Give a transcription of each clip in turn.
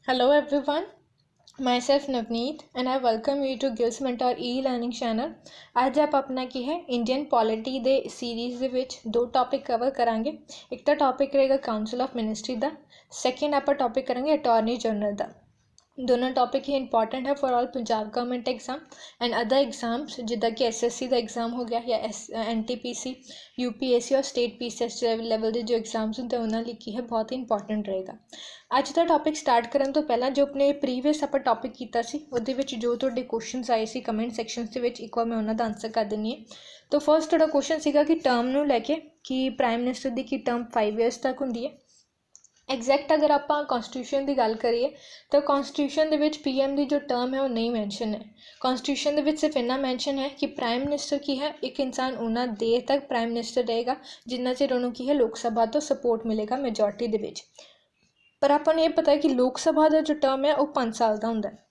Hello everyone, myself Navneet and I welcome you to Gills Mentor e-learning channel। ਅੱਜ ਆਪਾਂ ਆਪਣਾ ਕੀ ਹੈ Indian polity ਦੇ ਸੀਰੀਜ਼ ਦੇ ਵਿੱਚ ਦੋ ਟੌਪਿਕ ਕਵਰ ਕਰਾਂਗੇ। ਇੱਕ ਤਾਂ ਟੌਪਿਕ ਰਹੇਗਾ council of ministry the, second ਆਪਾਂ ਟੌਪਿਕ ਕਰਾਂਗੇ ਅਟਾਰਨੀ ਜਨਰਲ ਦਾ। दोनों टॉपिक ही इंपॉर्टेंट है for all Punjab government exam and other exams जिदा कि SSC का एग्जाम हो गया या NTPC UPSC और स्टेट PCS लेवल के जो एग्जाम्स होंगे उन्होंने की है बहुत ही इंपॉर्टेंट रहेगा। अज का टॉपिक स्टार्ट करने तो पहला जो अपने प्रीवियस आप टॉपिक किया जो तुहाडे क्वेश्चनस आए सी कमेंट सैक्शन के एक बार मैं उन्होंने आंसर कर दिनी है। तो फर्स्ट तुहाडा क्वेश्चन सीगा कि टर्म नूं लैके कि प्राइम मिनिस्टर की की टर्म 5 ईयर्स तक होंदी है। एग्जैक्ट अगर आप कॉन्स्टिट्यूशन की गल करिए तो कॉन्स्टिट्यूशन के PM की जो टर्म है वो नहीं मैंशन है। कॉन्स्टिट्यूशन के सिर्फ इन्ना मैंशन है कि प्राइम मिनिस्टर की है एक इंसान उन्ना देर तक प्राइम मिनिस्टर रहेगा जिन्ना चिर उन्होंने की है लोक सभा तो सपोर्ट मिलेगा मेजोरिटी के विच। पर आपको ये पता है कि लोक सभा का जो टर्म है वो 5 साल का होंदा है,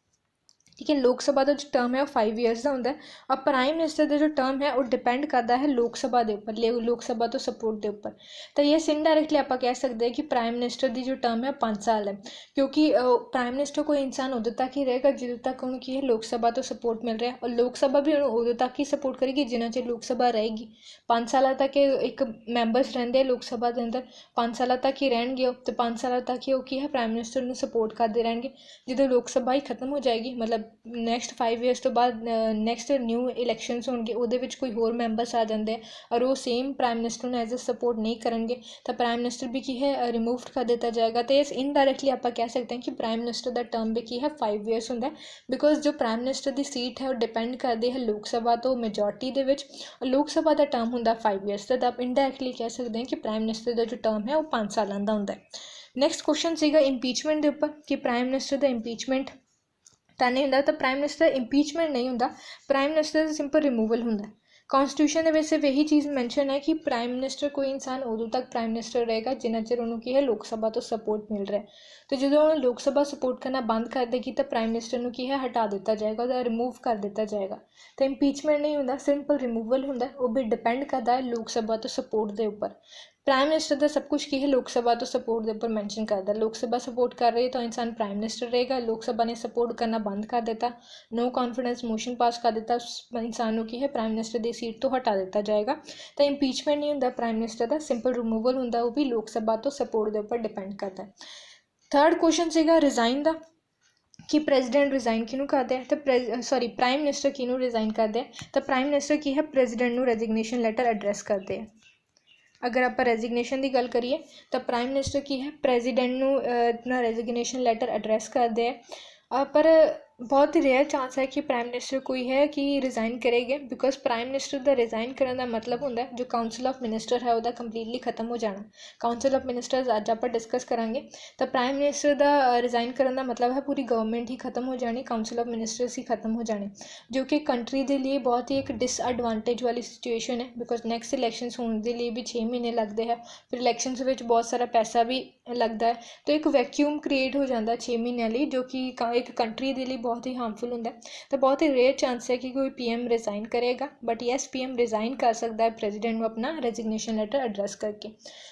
ठीक है। लोक सभा का जो टर्म है वो 5 ईयर्स का होंदा है और प्राइम मिनिस्टर का जो टर्म है वो डिपेंड करता है लोक सभा के उपर, लोक सभा तो सपोर्ट के उपर। तो ये इनडायरैक्टली आप कह सकते हैं कि प्राइम मिनिस्टर की जो टर्म है 5 साल है, क्योंकि प्राइम मिनिस्टर कोई इंसान उदों तक ही रहेगा जो तक उन्होंने की है लोक सभा तो सपोर्ट मिल रहा है और लोक सभा भी उदों तक ही सपोर्ट करेगी जिन्ना चिर लोक सभा रहेगी। 5 साल तक एक मैंबरस रेंदे लोक सभा के अंदर, 5 साल तक ही रहेंगे तो 5 साल तक ही वो की है प्राइम मिनिस्टर को सपोर्ट करते रहेंगे। जो लोक सभा ही खत्म हो जाएगी मतलब नैक्सट 5 ईयर्स तो बाद नैक्सट न्यू इलैक्शनस होंगे वो कोई होर मैंबरस आ जाते हैं और वो सेम प्राइम मिनिस्टर ने एज ए सपोर्ट नहीं करेंगे तो प्राइम मिनिस्टर भी की है रिमूव कर दिता जाएगा। तो इस इनडायरैक्टली आप कह सकते हैं कि प्राइम मिनिस्टर का टर्म भी की है 5 ईयर्स होंगे, बिकॉज जो प्राइम मिनिस्टर की सीट है वो डिपेंड करती है लोक सभा तो मेजोरिटी के लोक सभा का टर्म होंगे 5 ईयर्स तो आप इनडायरैक्टली कह सकते हैं कि प्राइम मिनिस्टर का जो टर्म है वो 5 सालों का होंगे। नैक्सट क्वेश्चन सीगा इंपीचमेंट के उपर कि प्राइम मिनिस्टर का इंपीचमेंट तो नहीं होंगे। तो प्राइम मिनिस्टर इंपीचमेंट नहीं होंगे, प्राइम मिनिस्टर सिंपल रिमूवल होंगे। कॉन्स्टिट्यूशन के सिर्फ यही चीज़ मैंशन है कि प्राइम मिनिस्टर कोई इंसान उदों तक प्राइम मिनिस्टर रहेगा जिन्ना चिर उन्होंने की है लोक सभा तो सपोर्ट मिल रहा है। तो जो उन्होंने लोक सभा सपोर्ट करना बंद कर देगी तो प्राइम मिनिस्टर को की है हटा दिता जाएगा, रिमूव कर दिता जाएगा। तो इंपीचमेंट नहीं होंगे, सिंपल रिमूवल होंगे, वो भी डिपेंड करता है लोक सभा तो सपोर्ट के उपर। प्राइम मिनिस्टर का सब कुछ की है लोक सभा तो सपोर्ट के उपर मैंशन करता है। लोक सभा सपोर्ट कर रही है तो इंसान प्राइम मिनिस्टर रहेगा, लोक सभा ने सपोर्ट करना बंद कर दिता, नो कॉन्फिडेंस मोशन पास कर दिता, इंसान की है प्राइम मिनिस्टर की सीट तो हटा दिता जाएगा। तो इंपीचमेंट नहीं होंगे प्राइम मिनिस्टर का, सिंपल रिमूवल होंगे, वो भी लोक सभा तो सपोर्ट के उपर डिपेंड करता है। थर्ड क्वेश्चन सीगा रिजाइन का कि प्रेजिडेंट रिजाइन किनू करते हैं तो सॉरी प्राइम मिनिस्टर किनू रिजाइन करते हैं तो प्राइम मिनिस्टर की है प्रेजिडेंट को रेजिग्नेशन लैटर एड्रैस करते हैं। अगर आप रेजिग्नेशन की गल करिए तो प्राइम मिनिस्टर की है प्रेजिडेंट अपना रेजिग्नेशन लैटर एड्रैस करते हैं। पर बहुत ही रेयर चांस है कि प्राइम मिनिस्टर कोई है कि रिज़ाइन करेंगे, बिकॉज प्राइम मिनिस्टर का रिज़ाइन करने का मतलब होंगे जो काउंसिल ऑफ मिनिस्टर है वह कंप्लीटली खत्म हो जाना। काउंसिल ऑफ मिनिस्टर्स अज आप डिस्कस करांगे तो प्राइम मिनिस्टर का रिज़ाइन करने का मतलब है पूरी गवर्नमेंट ही खत्म हो जानी, काउंसिल ऑफ मिनिस्टर्स ही खत्म हो जाने, जो कि कंट्री के लिए बहुत ही एक डिसएडवांटेज वाली सिचुएशन है। बिकॉज नैक्सट इलैक्शनस होने के लिए भी 6 महीने लगते हैं, फिर इलैक्शनस में बहुत सारा पैसा भी लगता है, तो एक वैक्यूम क्रिएट हो जाता है 6 महीनों लिए, जो कि एक कंट्री के लिए बहुत ही हार्मफुल होंगे। तो बहुत ही रेयर चांस है कि कोई PM रिज़ाइन करेगा, बट येस PM रिज़ाइन कर सकता है प्रेजिडेंट को अपना रेजिग्नेशन लैटर एड्रैस करके।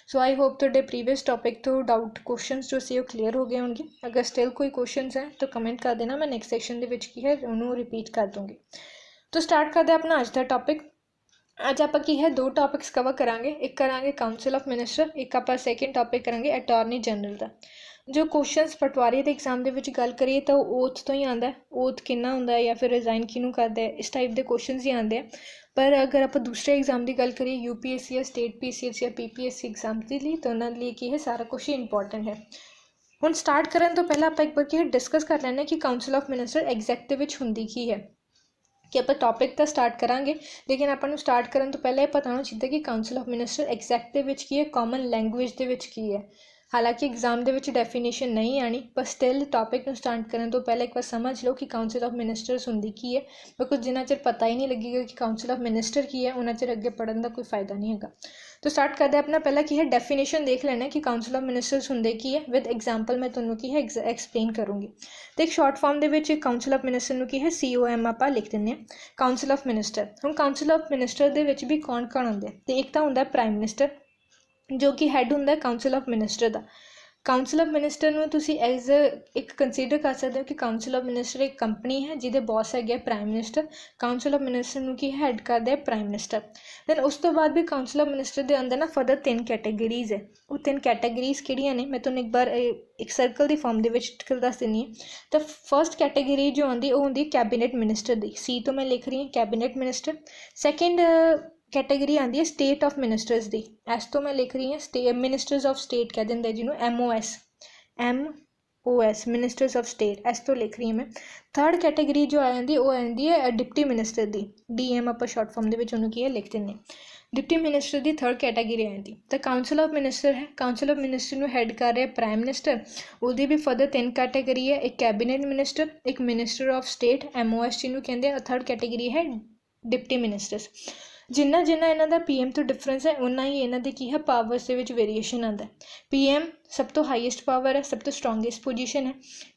सो आई होप तो प्रीवियस टॉपिक तो डाउट क्वेश्चन जो से क्लीयर हो गए होंगे। अगर स्टिल कोई क्वेश्चन है तो कमेंट कर देना, मैं नैक्सट सैक्शन के है उन्होंने रिपीट कर दूँगी। तो स्टार्ट करते हैं अपना अज का टॉपिक। अज आप की है दो टॉपिक्स कवर करांगे, एक करांगे काउंसिल ऑफ मिनिस्टर, एक आप सैकेंड टॉपिक करांगे अटॉर्नी जनरल का। जो क्वेश्चनस पटवारी के एग्जाम के गल करिए तो ओथ तो ही आता है, ओथ कितना होंगे या फिर रिज़ाइन किनू करता है, इस टाइप के क्वेश्चन ही आते हैं। पर अगर आप दूसरे एग्जाम की गल करिए UPSC या स्टेट PCS या PPSC एग्जाम के लिए तो उन्होंने लिए की है सारा कुछ ही इंपॉर्टेंट है। हम स्टार्ट करने तो पहले आप एक बार की डिस्कस कर लें कि काउंसिल ऑफ मिनिस्टर एग्जैक्ट होंगी की है, कि आप टॉपिक तो स्टार्ट करांगे लेकिन आपको स्टार्ट करने तो पहले पता होना चाहिए कि काउंसिल ऑफ मिनिस्टर एग्जैक्ट की है, कॉमन लैंगुएज के की है। हालांकि एग्जाम के डेफिनेशन नहीं आनी, पर स्टिल टॉपिक स्टार्ट करने तो पहले एक बार समझ लो कि काउंसिल ऑफ मिनिस्टर्स होंगी की है, बिकॉज जिन्ना चिर पता ही नहीं लगेगा कि काउंसिल ऑफ मिनिस्टर की है उन्ना चिर अगे पढ़ने का कोई फायदा नहीं है। तो स्टार्ट करते अपना पहला की है डेफिनेशन देख लेना कि काउंसिल ऑफ मिनिस्टर्स होंगे की है, विद एग्जाम्पल मैं तुम्हें की है एक्सप्लेन करूँगी। तो एक शॉर्ट फॉर्म के काउंसिल ऑफ मिनिस्टर की है COM आप लिख दें काउंसिल ऑफ मिनिस्टर। हम काउंसिल ऑफ मिनिस्टर के भी कौन कौन होंगे, तो एक तो होंगे प्राइम मिनिस्टर जो कि हैड होंगे काउंसिल ऑफ मिनिस्टर का। ਕਾਊਂਸਲ ਆਫ ਮਿਨਿਸਟਰ ਨੂੰ ਤੁਸੀਂ ਐਜ਼ ਇੱਕ ਕੰਸੀਡਰ ਕਰ ਸਕਦੇ ਹੋ ਕਿ ਕਾਊਂਸਲ ਆਫ ਮਿਨਿਸਟਰ ਇੱਕ ਕੰਪਨੀ ਹੈ ਜਿਹਦੇ ਬੌਸ ਹੈਗੇ prime minister. Council of minister ਨੂੰ ਕੀ ਹੈਡ ਕਰਦੇ ਆ ਪ੍ਰਾਈਮ ਮਿਨਿਸਟਰ। ਦੈਨ ਉਸ ਤੋਂ ਬਾਅਦ ਵੀ ਕਾਊਂਸਲ ਆਫ ਮਿਨਿਸਟਰ ਦੇ ਅੰਦਰ ਨਾ ਫਰਦਰ 3 ਕੈਟੇਗਰੀਜ਼ ਹੈ। ਉਹ 3 ਕੈਟੇਗਰੀਜ਼ ਕਿਹੜੀਆਂ ਨੇ ਮੈਂ ਤੁਹਾਨੂੰ ਇੱਕ ਵਾਰ ਇੱਕ ਸਰਕਲ ਦੀ ਫਾਰਮ ਦੇ ਵਿੱਚ ਦੱਸ ਦਿੰਦੀ ਹਾਂ। ਤਾਂ ਫਸਟ ਕੈਟੇਗਰੀ ਜੋ ਆਉਂਦੀ ਉਹ ਹੁੰਦੀ ਕੈਬਨਿਟ ਮਿਨਿਸਟਰ ਦੀ, ਸੀ ਤੋਂ ਮੈਂ ਲਿਖ ਰਹੀ ਹਾਂ ਕੈਬਨਿਟ ਮਿਨਿਸਟਰ। ਸੈਕਿੰਡ ਕੈਟੇਗਰੀ ਆਉਂਦੀ ਹੈ ਸਟੇਟ ਆਫ ਮਿਨਿਸਟਰਸ ਦੀ, ਇਸ ਤੋਂ ਮੈਂ ਲਿਖ ਰਹੀ ਹਾਂ ਮਿਨਿਸਟਰਸ ਆਫ ਸਟੇਟ ਕਹਿ ਦਿੰਦੇ ਜਿਹਨੂੰ MOS ਮਿਨਿਸਟਰਸ ਆਫ ਸਟੇਟ, ਇਸ ਤੋਂ ਲਿਖ ਰਹੀ ਹਾਂ ਮੈਂ। ਥਰਡ ਕੈਟੇਗਰੀ ਜੋ ਆ ਜਾਂਦੀ ਉਹ ਆਉਂਦੀ ਹੈ ਡਿਪਟੀ ਮਿਨਿਸਟਰ ਦੀ, DM ਆਪਾਂ ਸ਼ਾਰਟ ਫਾਰਮ ਦੇ ਵਿੱਚ ਉਹਨੂੰ ਕੀ ਹੈ ਲਿਖ ਦਿੰਦੇ ਹਾਂ। ਡਿਪਟੀ ਮਿਨਿਸਟਰ ਦੀ ਥਰਡ ਕੈਟੇਗਰੀ ਆ ਜਾਂਦੀ। ਤਾਂ ਕਾਊਂਸਲ ਆਫ ਮਿਨਿਸਟਰ ਹੈ, ਕਾਊਂਸਲ ਆਫ ਮਿਨਿਸਟਰ ਨੂੰ ਹੈਡ ਕਰ ਰਿਹਾ ਪ੍ਰਾਈਮ ਮਿਨਿਸਟਰ। ਉਹਦੀ ਵੀ ਫਰਦਰ 3 ਕੈਟੇਗਰੀ ਹੈ, ਇੱਕ ਕੈਬਨਿਟ ਮਿਨਿਸਟਰ, ਇੱਕ ਮਿਨਿਸਟਰ ਆਫ ਸਟੇਟ MOS ਜਿਹਨੂੰ ਕਹਿੰਦੇ ਆ, ਥਰਡ ਕੈਟੇਗਰੀ ਹੈ ਡਿਪਟੀ ਮਿਨਿਸਟਰਸ। ਜਿੰਨਾ ਇਹਨਾਂ ਦਾ PM ਤੋਂ ਡਿਫਰੈਂਸ ਹੈ ਉਨਾ ਹੀ ਇਹਨਾਂ ਦੇ ਕੀ ਹੈ ਪਾਵਰਸ ਦੇ ਵਿੱਚ ਵੇਰੀਏਸ਼ਨ ਆਉਂਦਾ। PM ਸਭ ਤੋਂ ਹਾਈਐਸਟ ਪਾਵਰ ਹੈ, ਸਭ ਤੋਂ ਸਟਰੋਂਗੈਸਟ ਪੋਜੀਸ਼ਨ ਹੈ।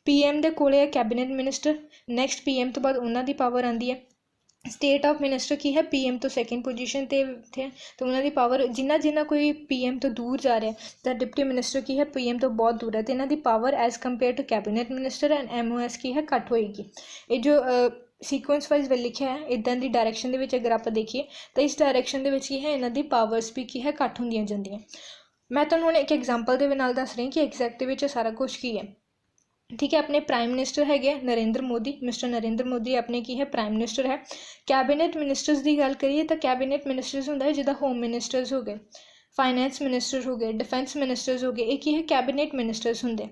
PM ਦੇ ਕੋਲੇ ਹੈ ਕੈਬਨਿਟ ਮਿਨਿਸਟਰ, ਨੈਕਸਟ PM ਤੋਂ ਬਾਅਦ ਉਹਨਾਂ ਦੀ ਪਾਵਰ ਆਉਂਦੀ ਹੈ। ਸਟੇਟ ਆਫ ਮਿਨਿਸਟਰ ਕੀ ਹੈ PM ਤੋਂ ਸੈਕਿੰਡ ਪੋਜੀਸ਼ਨ 'ਤੇ ਇੱਥੇ ਹੈ, ਅਤੇ ਉਹਨਾਂ ਦੀ ਪਾਵਰ ਜਿੰਨਾ ਕੋਈ PM ਤੋਂ ਦੂਰ ਜਾ ਰਿਹਾ ਤਾਂ ਡਿਪਟੀ ਮਿਨਿਸਟਰ ਕੀ ਹੈ PM ਤੋਂ ਬਹੁਤ ਦੂਰ ਹੈ, ਅਤੇ ਇਹਨਾਂ ਦੀ power as compared to cabinet minister and MOS ਕੀ ਹੈ ਘੱਟ ਹੋਏਗੀ। ਇਹ ਜੋ ਸੀਕੁਐਂਸ ਵਾਈਜ਼ ਲਿਖਿਆ ਹੈ ਇੱਦਾਂ ਦੀ ਡਾਇਰੈਕਸ਼ਨ ਦੇ ਵਿੱਚ ਅਗਰ ਆਪਾਂ ਦੇਖੀਏ ਤਾਂ ਇਸ ਡਾਇਰੈਕਸ਼ਨ ਦੇ ਵਿੱਚ ਕੀ ਹੈ ਇਹਨਾਂ ਦੀ ਪਾਵਰਸ ਵੀ ਕੀ ਹੈ ਘੱਟ ਹੁੰਦੀਆਂ ਜਾਂਦੀਆਂ। ਮੈਂ ਤੁਹਾਨੂੰ ਹੁਣ ਇੱਕ ਐਗਜ਼ਾਮਪਲ ਦੇ ਨਾਲ ਦੱਸ ਰਹੀ ਕਿ ਐਗਜ਼ੈਕਟ ਦੇ ਵਿੱਚ ਸਾਰਾ ਕੁਝ ਕੀ ਹੈ। ਠੀਕ ਹੈ, ਆਪਣੇ ਪ੍ਰਾਈਮ ਮਿਨਿਸਟਰ ਹੈਗੇ ਨਰਿੰਦਰ ਮੋਦੀ, ਮਿਸਟਰ ਨਰਿੰਦਰ ਮੋਦੀ ਆਪਣੇ ਕੀ ਹੈ ਪ੍ਰਾਈਮ ਮਿਨਿਸਟਰ ਹੈ। ਕੈਬਨਿਟ ਮਿਨਿਸਟਰਸ ਦੀ ਗੱਲ ਕਰੀਏ ਤਾਂ ਕੈਬਨਿਟ ਮਿਨਿਸਟਰਸ ਹੁੰਦਾ ਹੈ ਜਿੱਦਾਂ ਹੋਮ ਮਿਨਿਸਟਰਸ ਹੋ ਗਏ, ਫਾਈਨੈਂਸ ਮਿਨਿਸਟਰ ਹੋ ਗਏ, ਡਿਫੈਂਸ ਮਿਨਿਸਟਰਸ ਹੋ ਗਏ, ਇਹ ਕੀ ਹੈ ਕੈਬਨਿਟ ਮਿਨਿਸਟਰਸ ਹੁੰਦੇ।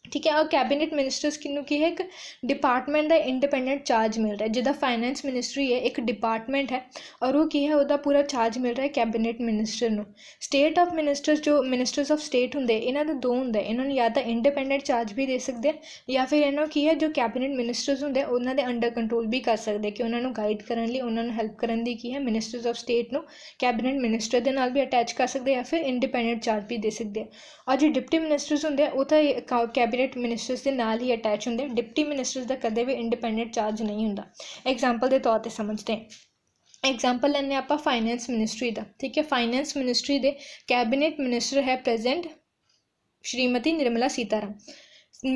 ਠੀਕ ਹੈ, ਔਰ ਕੈਬਨਿਟ ਮਿਨਿਸਟਰਸ ਕਿਹਨੂੰ ਕੀ ਹੈ ਇੱਕ ਡਿਪਾਰਟਮੈਂਟ ਦਾ ਇੰਡੀਪੈਂਡੈਂਟ ਚਾਰਜ ਮਿਲ ਰਿਹਾ। ਜਿੱਦਾਂ ਫਾਈਨੈਂਸ ਮਿਨਿਸਟਰੀ ਹੈ ਇੱਕ ਡਿਪਾਰਟਮੈਂਟ ਹੈ ਔਰ ਉਹ ਕੀ ਹੈ ਉਹਦਾ ਪੂਰਾ ਚਾਰਜ ਮਿਲ ਰਿਹਾ ਕੈਬਨਿਟ ਮਿਨਿਸਟਰ ਨੂੰ। ਸਟੇਟ ਆਫ ਮਿਨਿਸਟਰਸ ਜੋ ਮਿਨਿਸਟਰਸ ਆਫ ਸਟੇਟ ਹੁੰਦੇ ਇਹਨਾਂ ਦਾ ਦੋ ਹੁੰਦਾ, ਇਹਨਾਂ ਨੂੰ ਜਾਂ ਤਾਂ ਇੰਡੀਪੈਂਡੈਂਟ ਚਾਰਜ ਵੀ ਦੇ ਸਕਦੇ ਆ ਜਾਂ ਫਿਰ ਇਹਨਾਂ ਨੂੰ ਕੀ ਹੈ ਜੋ ਕੈਬਨਿਟ ਮਿਨਿਸਟਰਸ ਹੁੰਦੇ ਉਹਨਾਂ ਦੇ ਅੰਡਰ ਕੰਟਰੋਲ ਵੀ ਕਰ ਸਕਦੇ ਕਿ ਉਹਨਾਂ ਨੂੰ ਗਾਈਡ ਕਰਨ ਲਈ, ਉਹਨਾਂ ਨੂੰ ਹੈਲਪ ਕਰਨ ਲਈ ਕੀ ਹੈ ਮਿਨਿਸਟਰਸ ਆਫ ਸਟੇਟ ਨੂੰ ਕੈਬਨਿਟ ਮਿਨਿਸਟਰ ਦੇ ਨਾਲ ਵੀ ਅਟੈਚ ਕਰ ਸਕਦੇ ਜਾਂ ਫਿਰ ਇੰਡੀਪੈਂਡੈਂਟ ਚਾਰਜ ਵੀ ਦੇ ਸਕਦੇ ਆ। ਔਰ ਜੋ ਡਿਪਟੀ ਮਿਨਿਸਟਰਸ ਹੁੰਦੇ ਆ ਉਹ ਤਾਂ ਕੈਬਨਿਟ ਮਿਨਿਸਟਰਸ ਦੇ ਨਾਲ ਹੀ ਅਟੈਚ ਹੁੰਦੇ। ਡਿਪਟੀ ਮਿਨਿਸਟਰਸ ਦਾ ਕਦੇ ਵੀ ਇੰਡੀਪੈਂਡੈਂਟ ਚਾਰਜ ਨਹੀਂ ਹੁੰਦਾ। ਐਗਜ਼ਾਮਪਲ ਦੇ ਤੌਰ 'ਤੇ ਸਮਝਦੇ ਹਾਂ। ਐਗਜ਼ਾਮਪਲ ਲੈਂਦੇ ਆਪਾਂ ਫਾਈਨੈਂਸ ਮਿਨਿਸਟਰੀ ਦਾ। ਠੀਕ ਹੈ, ਫਾਈਨੈਂਸ ਮਿਨਿਸਟਰੀ ਦੇ ਕੈਬਨਿਟ ਮਿਨਿਸਟਰ ਹੈ ਪ੍ਰੈਜ਼ੈਂਟ ਸ਼੍ਰੀਮਤੀ ਨਿਰਮਲਾ ਸੀਤਾਰਮਨ।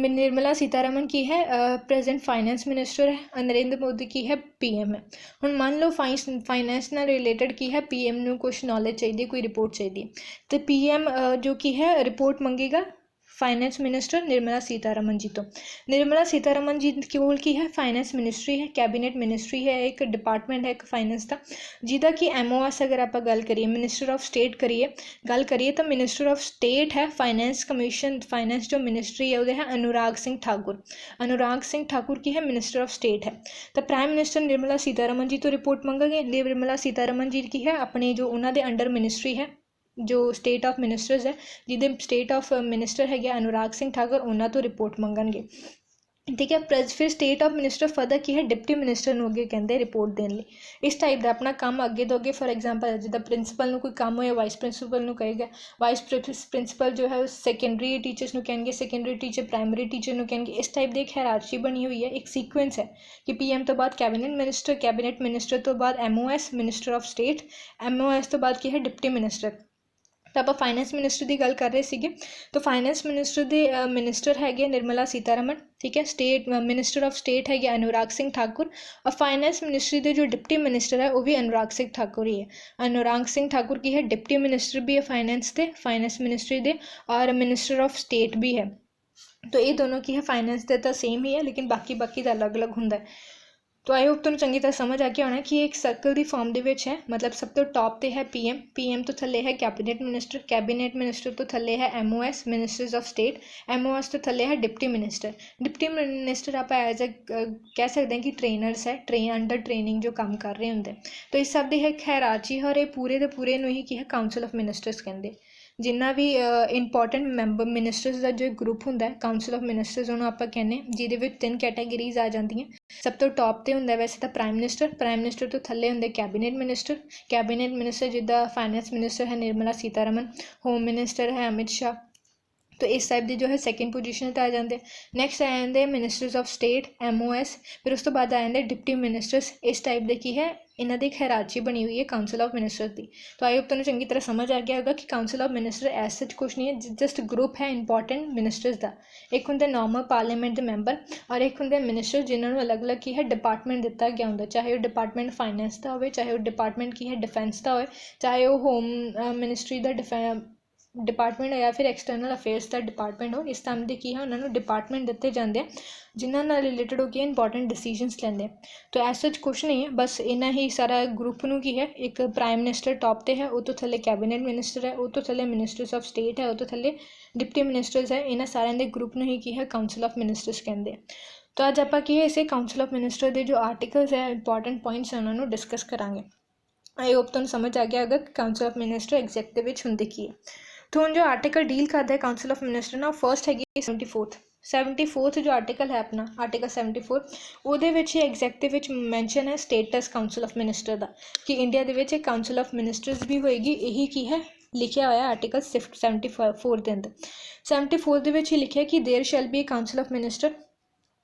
ਨਿਰਮਲਾ ਸੀਤਾਰਮਨ ਕੀ ਹੈ ਪ੍ਰੈਜ਼ੈਂਟ ਫਾਈਨੈਂਸ ਮਿਨਿਸਟਰ ਹੈ, ਨਰਿੰਦਰ ਮੋਦੀ ਕੀ ਹੈ PM ਹੈ। ਹੁਣ ਮੰਨ ਲਓ ਫਾਈਨੈਂਸ ਨਾਲ ਰਿਲੇਟਡ ਕੀ ਹੈ PM ਨੂੰ ਕੁਛ ਨੌਲੇਜ ਚਾਹੀਦੀ, ਕੋਈ ਰਿਪੋਰਟ ਚਾਹੀਦੀ ਅਤੇ PM ਜੋ ਕੀ ਹੈ ਰਿਪੋਰਟ ਮੰਗੇਗਾ ਫਾਈਨੈਂਸ ਮਿਨਿਸਟਰ ਨਿਰਮਲਾ ਸੀਤਾਰਮਨ ਜੀ ਤੋਂ। ਨਿਰਮਲਾ ਸੀਤਾਰਮਨ ਜੀ ਕੋਲ ਕੀ ਹੈ ਫਾਈਨੈਂਸ ਮਿਨਿਸਟਰੀ ਹੈ, ਕੈਬਨਿਟ ਮਿਨਿਸਟਰੀ ਹੈ, ਇੱਕ ਡਿਪਾਰਟਮੈਂਟ ਹੈ ਇੱਕ ਫਾਈਨੈਂਸ ਦਾ ਜਿਹਦਾ ਕਿ MOS ਅਗਰ ਆਪਾਂ ਗੱਲ ਕਰੀਏ ਮਿਨਿਸਟਰ ਆਫ ਸਟੇਟ ਗੱਲ ਕਰੀਏ ਤਾਂ ਮਿਨਿਸਟਰ ਆਫ ਸਟੇਟ ਹੈ ਫਾਈਨੈਂਸ ਕਮਿਸ਼ਨ। ਫਾਈਨੈਂਸ ਜੋ ਮਿਨਿਸਟਰੀ ਹੈ ਉਹਦੇ ਹੈ ਅਨੁਰਾਗ ਸਿੰਘ ਠਾਕੁਰ। ਅਨੁਰਾਗ ਸਿੰਘ ਠਾਕੁਰ ਕੀ ਹੈ ਮਿਨਿਸਟਰ ਆਫ ਸਟੇਟ ਹੈ। ਤਾਂ ਪ੍ਰਾਈਮ ਮਿਨਿਸਟਰ ਨਿਰਮਲਾ ਸੀਤਾਰਮਨ ਜੀ ਤੋਂ ਰਿਪੋਰਟ ਮੰਗਾਂਗੇ। ਨਿਰਮਲਾ ਸੀਤਾਰਮਨ ਜੀ ਕੀ ਹੈ ਆਪਣੇ ਜੋ ਉਹਨਾਂ ਦੇ ਅੰਡਰ ਮਿਨਿਸਟਰੀ ਹੈ ਜੋ ਸਟੇਟ ਆਫ ਮਿਨਿਸਟਰਸ ਹੈ ਜਿਹਦੇ ਸਟੇਟ ਆਫ ਮਿਨਿਸਟਰ ਹੈਗੇ ਅਨੁਰਾਗ ਸਿੰਘ ਠਾਕੁਰ, ਉਹਨਾਂ ਤੋਂ ਰਿਪੋਰਟ ਮੰਗਣਗੇ। ਠੀਕ ਹੈ, ਫਿਰ ਸਟੇਟ ਆਫ ਮਿਨਿਸਟਰ ਫਰਦਰ ਕੀ ਹੈ ਡਿਪਟੀ ਮਿਨਿਸਟਰ ਨੂੰ ਅੱਗੇ ਕਹਿੰਦੇ ਰਿਪੋਰਟ ਦੇਣ ਲਈ। ਇਸ ਟਾਈਪ ਦਾ ਆਪਣਾ ਕੰਮ ਅੱਗੇ ਤੋਂ ਅੱਗੇ ਫੋਰ ਐਗਜ਼ਾਮਪਲ ਜਿੱਦਾਂ ਪ੍ਰਿੰਸੀਪਲ ਨੂੰ ਕੋਈ ਕੰਮ ਹੋਇਆ ਵਾਈਸ ਪ੍ਰਿੰਸੀਪਲ ਨੂੰ ਕਹੇਗਾ, ਵਾਈਸ ਪ੍ਰਿੰਸੀਪਲ ਜੋ ਹੈ ਸੈਕੰਡਰੀ ਟੀਚਰਸ ਨੂੰ ਕਹਿਣਗੇ, ਸੈਕੰਡਰੀ ਟੀਚਰ ਪ੍ਰਾਇਮਰੀ ਟੀਚਰ ਨੂੰ ਕਹਿਣਗੇ। ਇਸ ਟਾਈਪ ਦੀ ਇੱਕ ਹਾਇਰਾਰਕੀ ਬਣੀ ਹੋਈ ਹੈ, ਇੱਕ ਸੀਕੁਐਂਸ ਹੈ ਕਿ PM ਤੋਂ ਬਾਅਦ ਕੈਬਨਿਟ ਮਿਨਿਸਟਰ, ਕੈਬਨਿਟ ਮਿਨਿਸਟਰ ਤੋਂ ਬਾਅਦ MOS minister of state, MOS ਤੋਂ ਬਾਅਦ ਕੀ ਹੈ ਡਿਪਟੀ ਮਿਨਿਸਟਰ। ਤਾਂ ਆਪਾਂ ਫਾਈਨੈਂਸ ਮਿਨਿਸਟਰ ਦੀ ਗੱਲ ਕਰ ਰਹੇ ਸੀਗੇ। ਤਾਂ ਫਾਈਨੈਂਸ ਮਿਨਿਸਟਰ ਦੇ ਮਿਨਿਸਟਰ ਹੈਗੇ ਨਿਰਮਲਾ ਸੀਤਾਰਮਨ। ਠੀਕ ਹੈ, ਸਟੇਟ ਮਿਨਿਸਟਰ ਆਫ ਸਟੇਟ ਹੈਗੇ ਅਨੁਰਾਗ ਸਿੰਘ ਠਾਕੁਰ ਔਰ ਫਾਈਨੈਂਸ ਮਿਨਿਸਟਰੀ ਦੇ ਜੋ ਡਿਪਟੀ ਮਿਨਿਸਟਰ ਹੈ ਉਹ ਵੀ ਅਨੁਰਾਗ ਸਿੰਘ ਠਾਕੁਰ ਹੀ ਹੈ। ਅਨੁਰਾਗ ਸਿੰਘ ਠਾਕੁਰ ਕੀ ਹੈ ਡਿਪਟੀ ਮਿਨਿਸਟਰ ਵੀ ਹੈ ਫਾਈਨੈਂਸ ਦੇ, ਫਾਈਨੈਂਸ ਮਿਨਿਸਟਰੀ ਦੇ ਔਰ ਮਿਨਿਸਟਰ ਆਫ ਸਟੇਟ ਵੀ ਹੈ। ਤਾਂ ਇਹ ਦੋਨੋਂ ਕੀ ਹੈ ਫਾਈਨੈਂਸ ਦੇ ਤਾਂ ਸੇਮ ਹੀ ਹੈ ਲੇਕਿਨ ਬਾਕੀ ਦਾ ਅਲੱਗ ਅਲੱਗ ਹੁੰਦਾ ਹੈ। ਤਾਂ ਆਈ ਹੋਪ ਤੁਹਾਨੂੰ ਚੰਗੀ ਤਰ੍ਹਾਂ ਸਮਝ ਆ ਕੇ ਆਉਣਾ ਕਿ ਇਹ ਇੱਕ ਸਰਕਲ ਦੀ ਫਾਰਮ ਦੇ ਵਿੱਚ ਹੈ। ਮਤਲਬ ਸਭ ਤੋਂ ਟੌਪ 'ਤੇ ਹੈ PM ਤੋਂ ਥੱਲੇ ਹੈ ਕੈਬਨਿਟ ਮਿਨਿਸਟਰ, ਕੈਬਨਿਟ ਮਿਨਿਸਟਰ ਤੋਂ ਥੱਲੇ ਹੈ MOS ministers of state, MOS ਤੋਂ ਥੱਲੇ ਹੈ ਡਿਪਟੀ ਮਿਨਿਸਟਰ। ਡਿਪਟੀ ਮਿਨਿਸਟਰ ਆਪਾਂ ਐਜ਼ ਕਹਿ ਸਕਦੇ ਹਾਂ ਕਿ ਟ੍ਰੇਨਰਸ ਹੈ, ਅੰਡਰ ਟ੍ਰੇਨਿੰਗ ਜੋ ਕੰਮ ਕਰ ਰਹੇ ਹੁੰਦੇ। ਤਾਂ ਇਸ ਸਭ ਦੀ ਇੱਕ ਹਾਇਰਾਰਕੀ ਔਰ ਇਹ ਪੂਰੇ ਦੇ ਪੂਰੇ ਨੂੰ ਹੀ ਕੀ ਹੈ ਕਾਊਂਸਲ ਆਫ ਮਿਨਿਸਟਰਸ ਕਹਿੰਦੇ। ਜਿੰਨਾ ਵੀ ਇੰਪੋਰਟੈਂਟ ਮੈਂਬਰ ਮਿਨਿਸਟਰਸ ਦਾ ਜੋ ਗਰੁੱਪ ਹੁੰਦਾ ਹੈ ਕਾਊਂਸਲ ਆਫ ਮਿਨਿਸਟਰਸ ਉਹਨੂੰ ਆਪਾਂ ਕਹਿੰਦੇ ਜਿਹਦੇ ਵਿੱਚ 3 ਕੈਟਾਗਰੀਜ਼ ਆ ਜਾਂਦੀਆਂ। ਸਭ ਤੋਂ ਟੌਪ 'ਤੇ ਹੁੰਦਾ ਵੈਸੇ ਤਾਂ ਪ੍ਰਾਈਮ ਮਿਨਿਸਟਰ ਤੋਂ ਥੱਲੇ ਹੁੰਦੇ ਕੈਬਨਿਟ ਮਿਨਿਸਟਰ ਜਿੱਦਾਂ ਫਾਈਨੈਂਸ ਮਿਨਿਸਟਰ ਹੈ ਨਿਰਮਲਾ ਸੀਤਾਰਮਨ, ਹੋਮ ਮਿਨਿਸਟਰ ਹੈ ਅਮਿਤ ਸ਼ਾਹ, तो इस टाइप की जो है सैकेंड पोजीशन पर आ जाते। नैक्सट आ जाते मिनिस्टर्स ऑफ स्टेट MOS, फिर उस तो बाद आ जाते डिप्टी मिनिस्टर्स। इस टाइप के की है इन्हों की एक हायरार्ची बनी हुई है काउंसिल ऑफ मिनिस्टर की। तो आई होप तुहानूं चंगी तरह समझ आ गया होगा कि council of minister as such कुछ नहीं है, जस्ट ग्रुप है इंपॉर्टेंट मिनिस्टर्स का। एक होंगे नॉर्मल पार्लीमेंट के मैंबर और एक होंगे मिनिस्टर जिन्होंने अलग अलग की है डिपार्टमेंट दिता गया होंगे, चाहे वो डिपार्टमेंट फाइनैंस का हो, चाहे वो डिपार्टमेंट की है डिफेंस का हो, चाहे वो होम मिनिस्ट्री का डिपार्टमेंट या फिर एक्सटर्नल अफेयर्स का डिपार्टमेंट हो। इस टाइम के की है उन्होंने डिपार्टमेंट दिते जाते हैं जिन्होंने रिलेटेड होकर इंपॉर्टेंट डिसीजनस लेंदे। तो एज सच कुछ नहीं है, बस इन्ना ही सारा ग्रुप नूं की है एक प्राइम मिनिस्टर टॉप पे है, वो तो थले कैबिनेट मिनिस्टर है, वो तो थले मिनिस्टर्स ऑफ स्टेट है, वो तो थले डिप्टी मिनिस्टर्स है। इन्होंने सारे के ग्रुप नूं ही की है काउंसिल ऑफ मिनिस्टर्स कहते। तो अज आप की है इसे काउंसिल ऑफ मिनिस्टर के जो आर्टिकल्स है इंपॉर्टेंट पॉइंट्स है उन्होंने डिस्कस करांगे। आई होप तुहानूं समझ आ गया होगा कि काउंसिल ऑफ मिनिस्टर एग्जैक्टिव विच हुंदी की है। तो हम जो आर्टिकल डील करता है काउंसिल ऑफ मिनिस्टर ना, फर्स्ट हैगी 74th जो आर्टिकल है अपना आर्टिकल 74 वो एग्जैक्टिव मैंशन है स्टेटस काउंसिल ऑफ मिनिस्टर का कि इंडिया के काउंसिल ऑफ मिनिस्टर्स भी होएगी। यही की है लिखा हुआ आर्टिकल 74 के अंदर। 74 ही लिखा कि there shall be council of minister.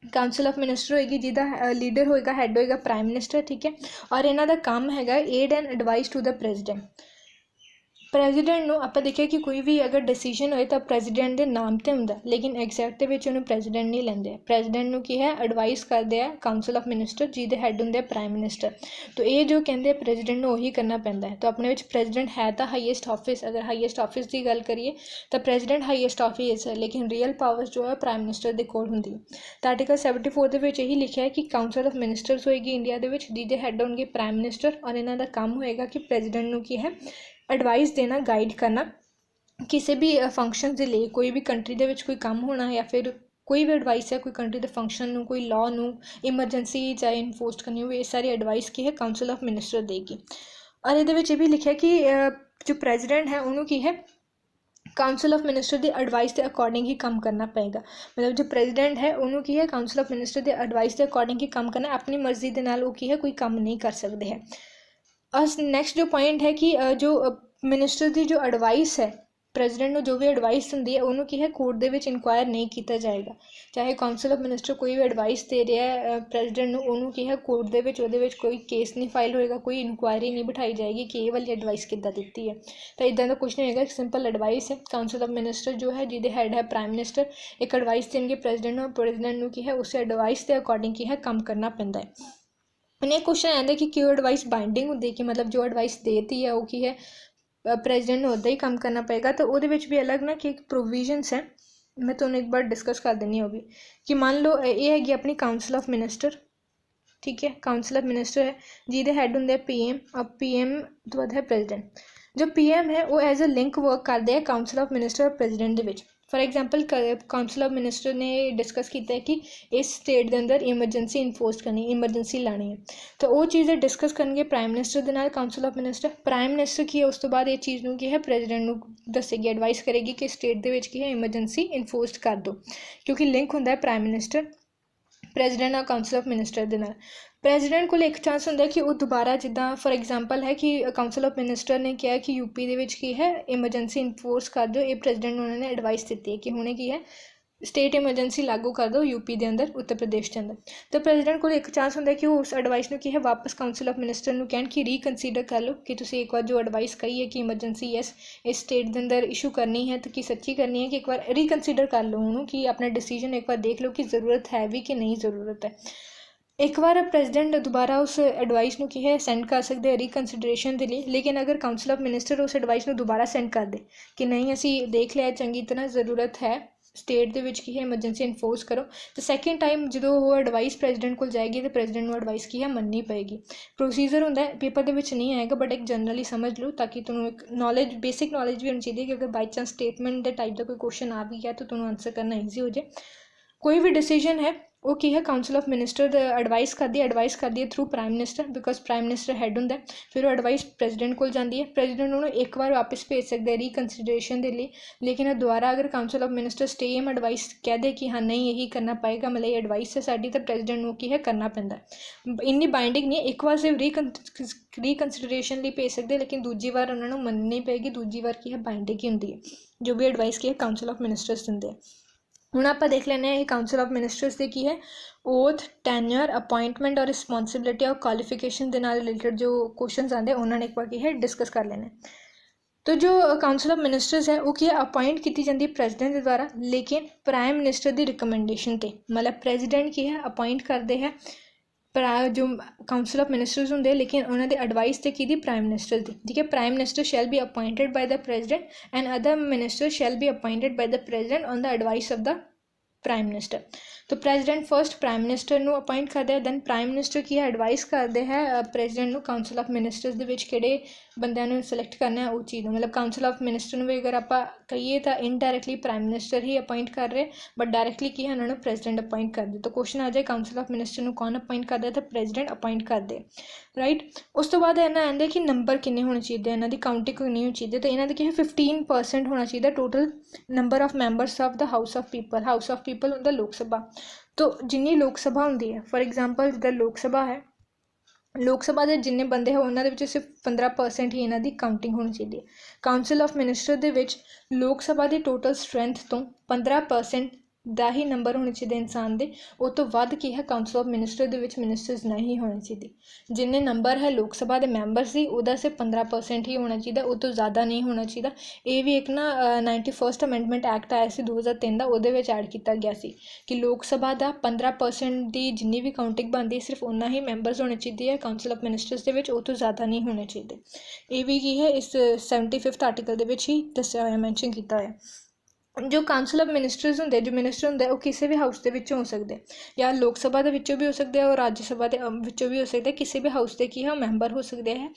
Council of minister होएगी जिसका लीडर होएगा हैड होएगा प्राइम मिनिस्टर, ठीक है। और इन्हों का काम हैगा aid and advice to the president. President नूं आपां देखिए कि कोई भी अगर डिसीजन होए तो प्रेजिडेंट के नाम ते हुंदा, लेकिन एग्जैक्ट विच उन्हें प्रेजिडेंट नहीं लेंदे। प्रेजिडेंट नूं की है एडवाइस करते हैं काउंसिल ऑफ मिनिस्टर जिहदे हैड हुंदे प्राइम मिनिस्टर। तो ये जो कहते हैं प्रेजिडेंट नूं उही करना पैंदा है। तो अपने विच प्रेजिडेंट है तो हाईएस्ट ऑफिस, अगर हाईएस्ट ऑफिस की गल करिए तो प्रेजिडेंट हाईएस्ट ऑफिस है, लेकिन रियल पावर्स जो है प्राइम मिनिस्टर के कोल हुंदी। तो आर्टिकल 74 के विच यही लिखा है कि काउंसिल ऑफ मिनिस्टर्स होएगी इंडिया के विच जिहदे हैड होणगे प्राइम मिनिस्टर, और इन्हां दा काम होएगा कि प्रेजिडेंट नूं की है एडवाइस देना, गाइड करना किसी भी फंक्शन के लिए। कोई भी कंट्री के कोई काम होना या फिर कोई भी एडवाइस है कोई कंट्री के फंक्शन नूं, कोई लॉ नूं इमरजेंसी चाहे इन्फोर्स करनी हो, ये सारी एडवाइस की है काउंसिल ऑफ मिनिस्टर देगी। और ये भी लिखा कि जो प्रेजिडेंट है उन्होंने की है काउंसिल ऑफ मिनिस्टर की एडवाइस के अकॉर्डिंग ही काम करना पएगा। मतलब जो प्रेजिडेंट है उन्होंने की है काउंसिल ऑफ मिनिस्टर की एडवाइस के अकॉर्डिंग ही काम करना, अपनी मर्जी के नाल वो की है कोई काम नहीं कर सकते हैं। और नैक्सट जो पॉइंट है कि जो मिनिस्टर की जो एडवाइस है प्रेजिडेंट को जो भी एडवाइस होंगी है उन्होंने की है कोर्ट के इनक्वायर नहीं किया जाएगा। चाहे काउंसिल ऑफ मिनिस्टर कोई भी एडवाइस दे रहा है प्रेजिडेंट को, उन्होंने की है कोर्ट के कोई केस नहीं फाइल होएगा, कोई इनक्वायरी नहीं बिठाई जाएगी कि ये वाली एडवाइस किद्दां दित्ती है। तो इदा का कुछ नहीं होगा, एक सिंपल एडवाइस है। काउंसिल ऑफ मिनिस्टर जो है जिहदे हैड है प्राइम मिनिस्टर, एक एडवाइस देंगे प्रेजिडेंट और प्रेजिडेंट को की है उस एडवाइस के अकॉर्डिंग की है काम करना पैंदा है। उन्हें क्वेश्चन आते कि क्यों एडवाइस बाइंडिंग होंगी, कि मतलब जो एडवाइस देती है वो की है प्रेजिडेंट ने उदा ही काम करना पेगा। तो वो भी अलग ना कि प्रोविजनस है, मैं तुम्हें एक बार डिस्कस कर देनी होगी कि मान लो ये हैगी अपनी काउंसिल ऑफ मिनिस्टर, ठीक है। काउंसिल ऑफ मिनिस्टर है जिहदे हैड होंगे PM और PM तो बाद है प्रेजिडेंट। जो PM है वो एज अ लिंक वर्क करते हैं काउंसिल ऑफ मिनिस्टर और प्रेजिडेंट के विच। For example council of minister ने डिस्कस किया है कि इस स्टेट के अंदर इमरजेंसी इन्फोर्स करनी, इमरजेंसी लानी है, तो वो चीज़ें डिस्कस करेंगे प्राइम मिनिस्टर के नाल council of minister. Prime minister की है उस तो बाद ये चीज़ नूं की है प्रेजिडेंट नूं दसेगी, एडवाइस करेगी कि स्टेट के विच की है इमरजेंसी इन्फोर्स कर दो, क्योंकि लिंक होंदा है प्राइम मिनिस्टर प्रेजिडेंट और काउंसिल ऑफ मिनिस्टर के नाल। प्रेजिडेंट को एक चांस होंदा है कि वो दोबारा जिदा फॉर एग्जाम्पल है कि काउंसिल ऑफ मिनिस्टर ने किया कि यूपी के विच की है इमरजेंसी इन्फोर्स कर दो, ये प्रेजिडेंट उन्होंने एडवाइस दी है कि हुणे की है स्टेट इमरजेंसी लागू कर दो यूपी के अंदर, उत्तर प्रदेश के अंदर। तो प्रेजिडेंट को एक चांस होंदा है कि वो उस एडवाइस नूं की है वापस काउंसिल ऑफ मिनिस्टर नूं कहण कि रीकनसीडर कर लो कि तुसीं एक बार जो एडवाइस कही है कि इमरजेंसी यस इस स्टेट के अंदर इशू करनी है तो कि सच्ची करनी है, कि एक बार रीकनसीडर कर लो उन्होंने कि अपना डिसीजन एक बार देख लो कि ज़रूरत है भी कि नहीं ज़रूरत है। एक बार प्रेजिडेंट दोबारा उस एडवाइस नूं की है सेंड कर सकते हैं रिकनसीडरेशन के लिए, लेकिन अगर काउंसिल ऑफ मिनिस्टर उस एडवाइस नूं दोबारा सेंड कर दे कि नहीं असी देख लिया चंगी तरह ज़रूरत है स्टेट के विच की है इमरजेंसी इन्फोर्स करो, तो सैकेंड टाइम जो वो एडवाइस प्रेजिडेंट को जाएगी तो प्रेजिडेंट को एडवाइस की है मननी पेगी। प्रोसीजर होंदा है पेपर के विच नहीं आएगा, बट एक जनरली समझ लो ताकि तुहानूं एक नॉलेज बेसिक नॉलेज भी होनी चाहिए कि अगर बाई चांस स्टेटमेंट के टाइप का कोई क्वेश्चन आ भी गया तो तुहानूं आंसर करना ईजी हो जाए। कोई भी डिसीजन है वो की है काउंसिल ऑफ मिनिस्टर एडवाइस कर दी है through prime minister, because prime minister had होंदा है। फिर वो एडवाइस प्रेजिडेंट को जाती है, प्रेजिडेंट उन्होंने एक बार वापस भेज सकते हैं रिकनसीडरेशन के लिए, लेकिन दोबारा अगर council of minister stem advice कह दे कि हाँ नहीं यही करना पड़ेगा, मतलब ये एडवाइस है साड़ी, तो प्रेजिडेंट को की है करना पैंदा है। इन्नी बाइंडिंग नहीं है, एक बार सिर्फ रिकनसीडरेशन लिए भेज सकते, लेकिन दूजी बार उन्होंने मननी पेगी, दूजी बार की है बाइंडिंग ही होंदी है। जो भी एडवाइस की है काउंसिल ऑफ मिनिस्टर्स दिंदे। ਹੁਣ ਆਪਾਂ ਦੇਖ ਲੈਂਦੇ ਹਾਂ ਇਹ ਕਾਊਂਸਲ ਆਫ ਮਿਨਿਸਟਰਸ ਦੇ ਕੀ ਹੈ ਓਥ ਟੈਨਰ ਅਪਾਇੰਟਮੈਂਟ ਔਰ ਰਿਸਪੌਂਸਿਬਿਲਿਟੀ ਔਰ ਕੁਆਲੀਫਿਕੇਸ਼ਨ ਦੇ ਨਾਲ ਰਿਲੇਟਡ ਜੋ ਕੁਐਸਚਨਸ ਆਉਂਦੇ ਉਹਨਾਂ ਨੇ ਇੱਕ ਵਾਰ ਕੀ ਹੈ ਡਿਸਕਸ ਕਰ ਲੈਣੇ। तो जो काउंसिल ऑफ मिनिस्टर्स है वो की अपॉइंट की जाती है प्रेजिडेंट के द्वारा, लेकिन प्राइम मिनिस्टर की रिकमेंडेशन से, मतलब प्रेजिडेंट की है अपॉइंट करते हैं जो काउंसिल ऑफ मिनिस्टर्स होंगे, लेकिन उन्होंने एडवाइस तो की प्राइम मिनिस्टर की। ठीक है, prime minister shall be appointed by the president and other minister shall be appointed by the president on the advice of the prime minister. तो प्रेजिडेंट फर्स्ट प्राइम मिनिस्टर ਨੂੰ appoint करते हैं, then prime minister की advice करते हैं president ਨੂੰ council of ministers ਦੇ ਵਿੱਚ ਕਿਹੜੇ ਬੰਦਿਆਂ ਨੂੰ ਸਿਲੈਕਟ ਕਰਨਾ ਹੈ ਉਹ ਚੀਜ਼ ਨੂੰ। मतलब काउंसिल ऑफ मिनिस्टर ਨੂੰ ਵੀ ਅਗਰ ਆਪਾਂ ਕਹੀਏ ਤਾਂ ਇਨਡਾਇਰੈਕਟਲੀ ਪ੍ਰਾਈਮ ਮਿनिस्टर ਹੀ अपॉइंट कर रहे, बट डायरैक्टली की है उन्होंने प्रेजिडेंट अपॉइंट कर दे। तो क्वेश्चन आ जाए काउंसिल ऑफ मिनिस्टर ਨੂੰ कौन अपॉइंट करता है, तो प्रेजिडेंट अपॉइंट करते, राइट। उस तो बाद ਇਹਨਾਂ ਆਂਦੇ कि नंबर किन्ने होने चाहिए, ਇਹਨਾਂ ਦੀ काउंटिंग किन्नी होनी चाहिए, तो ਇਹਨਾਂ ਦੀ ਕੀ है 15% होना चाहिए total number of members of the house of people. House of people ਹੁੰਦਾ लोक सभा, तो जिन्नी लोक सभा होंगी है, फॉर एग्जाम्पल जिदा लोक सभा है, लोक सभा के जिन्ने बंदे हैं उन्होंने सिर्फ 15% ही इन्हों की काउंटिंग होनी चाहिए। काउंसिल ऑफ मिनिस्टर के लोक सभा की टोटल स्ट्रेंथ तो 15% ਦਾ ही नंबर होने चाहिए इंसान के, उस तो वध की है काउंसिल ऑफ मिनिस्टर के मिनिस्टर्स नहीं होने चाहिए। जिन्ने नंबर है लोक सभा के मैंबर से वह सिर्फ 15% ही होना चाहिए, उस तो ज़्यादा नहीं होना चाहिए। ये भी एक ना 91st अमेंडमेंट एक्ट आया से 2003 का, वो ऐड किया गया सी कि लोक सभा का 15% की जिन्नी भी काउंटिंग बनती सिर्फ उन्ना ही मैंबरस होने चाहिए काउंसिल ऑफ मिनिस्टर्स के, वो तो ज़्यादा नहीं होने चाहिए। ये भी की है इस 75th आर्टिकल के ही दसिया होया, मैंशन किया है। जो काउंसिल ऑफ मिनिस्टर्स होंगे, जो मिनिस्टर होंगे वो किसी भी हाउस के हो सकते, या लोक सभा के भी हो सकते हैं और राज्य सभा के भी हो सकते हैं, किसी भी हाउस के की है मैंबर हो सकते हैं।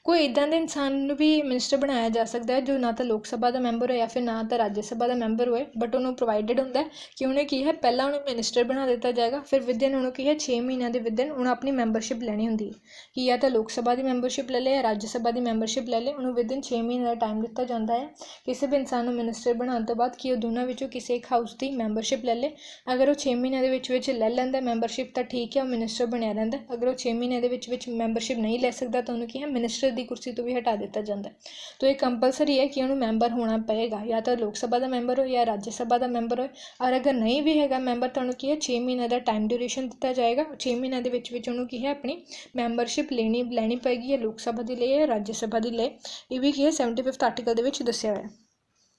कोई इदा के इंसान भी मिनिस्टर बनाया जा सकता है जो ना तो लोक सभा का मैंबर हो या फिर ना तो राज्य सभा का मैंबर होए, बट उन्होंने प्रोवाइडेड होंगे कि उन्हें की है पहला उन्हें मिनिस्टर बना दिता जाएगा, फिर विदिन उन्होंने की है 6 महीनों के विदिन उन्हें अपनी मैंबरशिप लैनी होंगी कि या तो लोक सभा की मैंबरशिप ले ले या राज्य सभा की मैंबरशिप ले ले, उन्होंने विदिन 6 महीने का टाइम दिता जाता है किसी भी इंसान को मिनिस्टर बनाने तो बाद कि दोनों विचों किसी एक हाउस की मैंबरशिप ले ले। अगर वो 6 महीने के ले लेंदा मैंबरशिप तो ठीक है, मिनिस्टर बनया रहता। अगर वो 6 महीने के मैंबरशिप नहीं ले सकता तो उन्होंने की है मिनिस्टर की कुर्सी तो भी हटा दिता जाता है। तो ये कंपलसरी है कि उन्होंने मैंबर होना पएगा, या तो लोक सभा का मैंबर हो या राज्य सभा का मैंबर हो। और अगर नहीं भी है मैंबर तो उन्होंने की है 6 महीने का टाइम ड्यूरेशन दिता जाएगा, 6 महीने के उन्होंने की है अपनी मैंबरशिप लैनी पेगी, या लोक सभा की ले या राज्य सभा की ले। ये भी की है 75th आर्टिकल के दसिया है।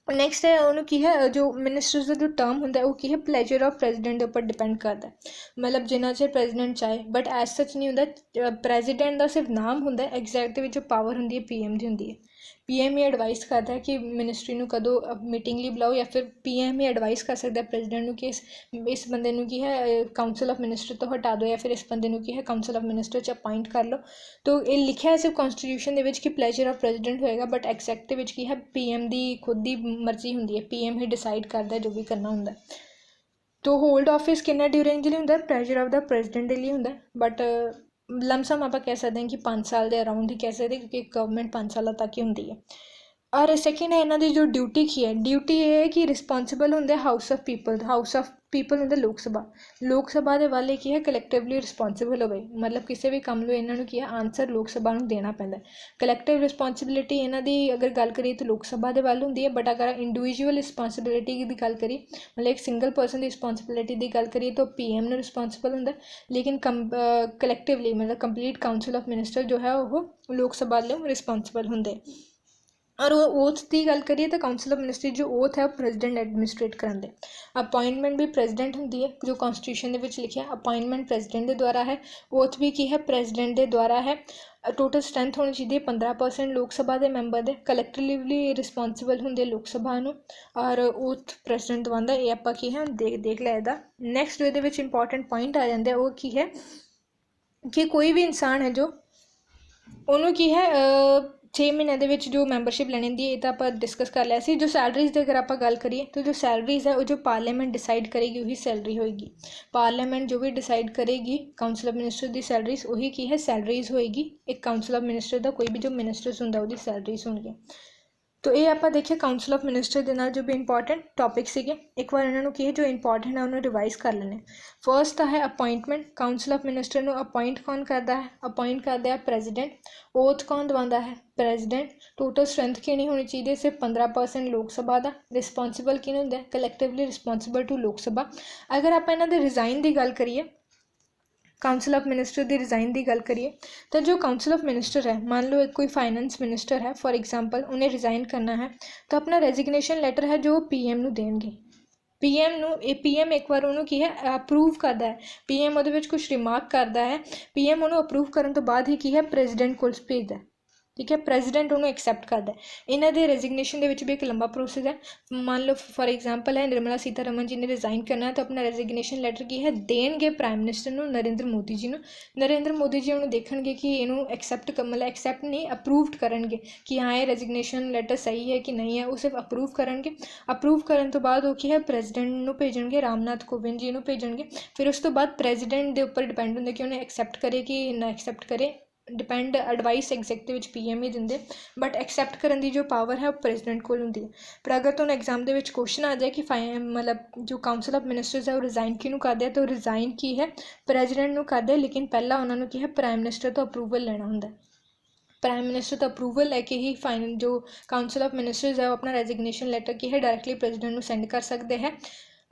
नैक्सट है उन्होंने की है जो मिनिस्टर्स का जो टर्म होंगे वो की है प्लेजर ऑफ प्रेजिडेंट के उपर डिपेंड करता है, मतलब जिन्ना चिर प्रेजिडेंट चाहे, बट एज सच नहीं होंगे। प्रेजिडेंट का सिर्फ नाम होंगे, एग्जैक्ट जो पावर होंगी है PM की होंगी है। PM ही एडवाइस करता है कि मिनिस्ट्री में कदों मीटिंग लिए बुलाओ, या फिर PM ही एडवाइस कर सकता है प्रेजिडेंट को कि इस बंदे की है काउंसिल ऑफ मिनिस्टर तो हटा दो, या फिर इस बंदे की है काउंसिल ऑफ मिनिस्टर अपॉइंट कर लो। तो ये लिखा है सिर्फ कॉन्स्टिट्यूशन के कि प्लेजर ऑफ प्रेजिडेंट होएगा, बट एग्जैक्ट की है PM की खुद की मर्जी होंगी है, PM ही डिसाइड करता है जो भी करना होंगे। तो होल्ड ऑफिस कितना ड्यूरेंज लिए होंगे, प्लेजर ऑफ द प्रेजिडेंट लिए होंगे, बट लमसम आप कह सकते हैं कि 5 साल के अराउंड ही कह सकते हैं, क्योंकि गवर्नमेंट 5 साल तक ही होंगी है। और सैकेंड है इन्हों की जो ड्यूटी की है, ड्यूटी ये है कि रिस्पोंसिबल होंगे house of people. House of people होंगे लोक सभा के वाले की है कलैक्टिवली रिस्पोंसिबल हो, मतलब किसी भी काम लो इन्हों की है आंसर लोक सभा को देना पैंदा। कलैक्टिव रिस्पोंसिबिलिटी इन्हों की अगर गल करिए तो लोक सभा के वाल होंगी है, बट अगर इंडिविजुअल रिस्पोंसिबिलिटी की गल करिए, मतलब एक सिंगल पर्सन की रिस्पोंसिबिलिटी की गल करिए तो PM ने रिस्पोंसिबल होंगे, लेकिन कलैक्टिवली मतलब कंप्लीट काउंसिल ऑफ मिनिस्टर जो है वो लोक सभा लिए रिस्पोंसिबल होंगे। और वो ओथ की गल करिए तो काउंसिल ऑफ मिनिस्टर जो ओथ है प्रेजिडेंट एडमिनिस्ट्रेट कराते। अपॉइंटमेंट भी प्रेजिडेंट होंगी है, जो कॉन्स्टिट्यूशन के लिखा अपॉइंटमेंट प्रेजिडेंट के द्वारा है, ओथ भी की है प्रेजिडेंट के द्वारा है। टोटल स्ट्रेंथ होनी चाहिए 15% लोक सभा के मैंबर दे, कलैक्टिवली रिस्पोंसिबल होंगे लोक सभा नूं, और ओथ प्रेजिडेंट दवांदा। ये आपां की है देख लिया इहदा। नैक्सट जो इहदे विच इंपॉर्टेंट पॉइंट आ जाते वो की है कि कोई भी इंसान है जो उन्होंने की है 6 महीने के जो मैंबरशिप लेनी होंगी, ये तो आप डिस्कस कर लिया सी। जो सैलरीज़ की अगर आप गल करिए तो जो सैलरीज़ है वो जो पार्लियामेंट डिसाइड करेगी वही सैलरी होएगी। पार्लियामेंट जो भी डिसाइड करेगी काउंसिल ऑफ मिनिस्टर की सैलरीज वही की है सैलरीज होएगी। एक काउंसिल ऑफ मिनिस्टर का कोई भी जो मिनिस्टर्स होंगे उसकी सैलरीज होंगी। तो ये आप देखिए काउंसिल ऑफ मिनिस्टर के नाल जो भी इंपॉर्टेंट टॉपिक सीगे एक बार इन्होंने की जो इंपॉर्टेंट है उन्होंने रिवाइज कर लेने। फर्स्ट है अपॉइंटमेंट, काउंसिल ऑफ मिनिस्टर ਨੂੰ अपॉइंट कौन करता है, अपॉइंट करता है प्रेजिडेंट। ओथ कौन दवांदा है, प्रेजिडेंट। टोटल स्ट्रेंथ कितनी होनी चाहिए, सिर्फ 15% लोक सभा का। रिस्पोंसिबल किन होंगे, कलैक्टिवली रिस्पोंसिबल टू लोक सभा। अगर आप इन्हों के रिजाइन की गल करिए, काउंसिल ऑफ मिनिस्टर की रिजाइन की गल करिए तो जो काउंसिल ऑफ मिनिस्टर है, मान लो एक कोई फाइनेंस मिनिस्टर है फॉर एग्जांपल, उन्हें रिजाइन करना है तो अपना रेजिग्नेशन लैटर है जो पीएम नू देंगे। पीएम एक बार उन्होंने की है अप्रूव करता है, पीएम वो कुछ रिमार्क करता है, पीएम उन्होंने अप्रूव करने तो बाद ही की है प्रेजिडेंट को भेजता है। ठीक है, प्रेजिडेंट उन्होंने एक्सैप्ट करता है। इन्हों के रेजिग्नेशन के भी एक लंबा प्रोसेस है। मान लो फॉर एग्जांपल है निर्मला सीतारमन जी ने रिजाइन करना है तो अपना रेजिग्नेशन लैटर की है देंगे प्राइम मिनिस्टर नू, नरेंद्र मोदी जी नू। नरेंद्र मोदी जी उन्होंने देखणगे कि इनू एक्सैप्ट मतलब एक्सैप्ट नहीं अप्रूवड करनगे कि हाँ ये रेजिग्नेशन लैटर सही है कि नहीं है, वो सिर्फ अप्रूव करनगे। अप्रूव करन तो बाद वो की है प्रेजिडेंट नू भेजणगे, रामनाथ कोविंद जी नू भेजणगे। फिर उस तो बाद प्रेजिडेंट के उपर डिपेंड होंगे कि उन्हें एक्सैप्ट करे कि ना एक्सैप्ट करे, डिपेंड एडवाइस एग्जैक्टिव पीएम ही देंगे, बट एक्सैप्ट करने की जो पावर है वो प्रेजिडेंट को होंगी है। पर अगर तुम एग्जाम के क्वेश्चन आ जाए कि मतलब जो काउंसिल ऑफ मिनिस्टर्स है वो रिजाइन किनू करते हैं, तो रिजाइन की है प्रेजिडेंट नू करते, लेकिन पहला उन्होंने की है प्राइम मिनिस्टर तो अप्रूवल लेना होंगे। प्राइम मिनिस्टर तो अप्रूवल लैके ही फाइनल जो काउंसिल ऑफ मिनिस्टर्स है वो अपना रेजिग्नेशन लैटर की है डायरैक्टली प्रेजिडेंट को सेंड कर सकते हैं।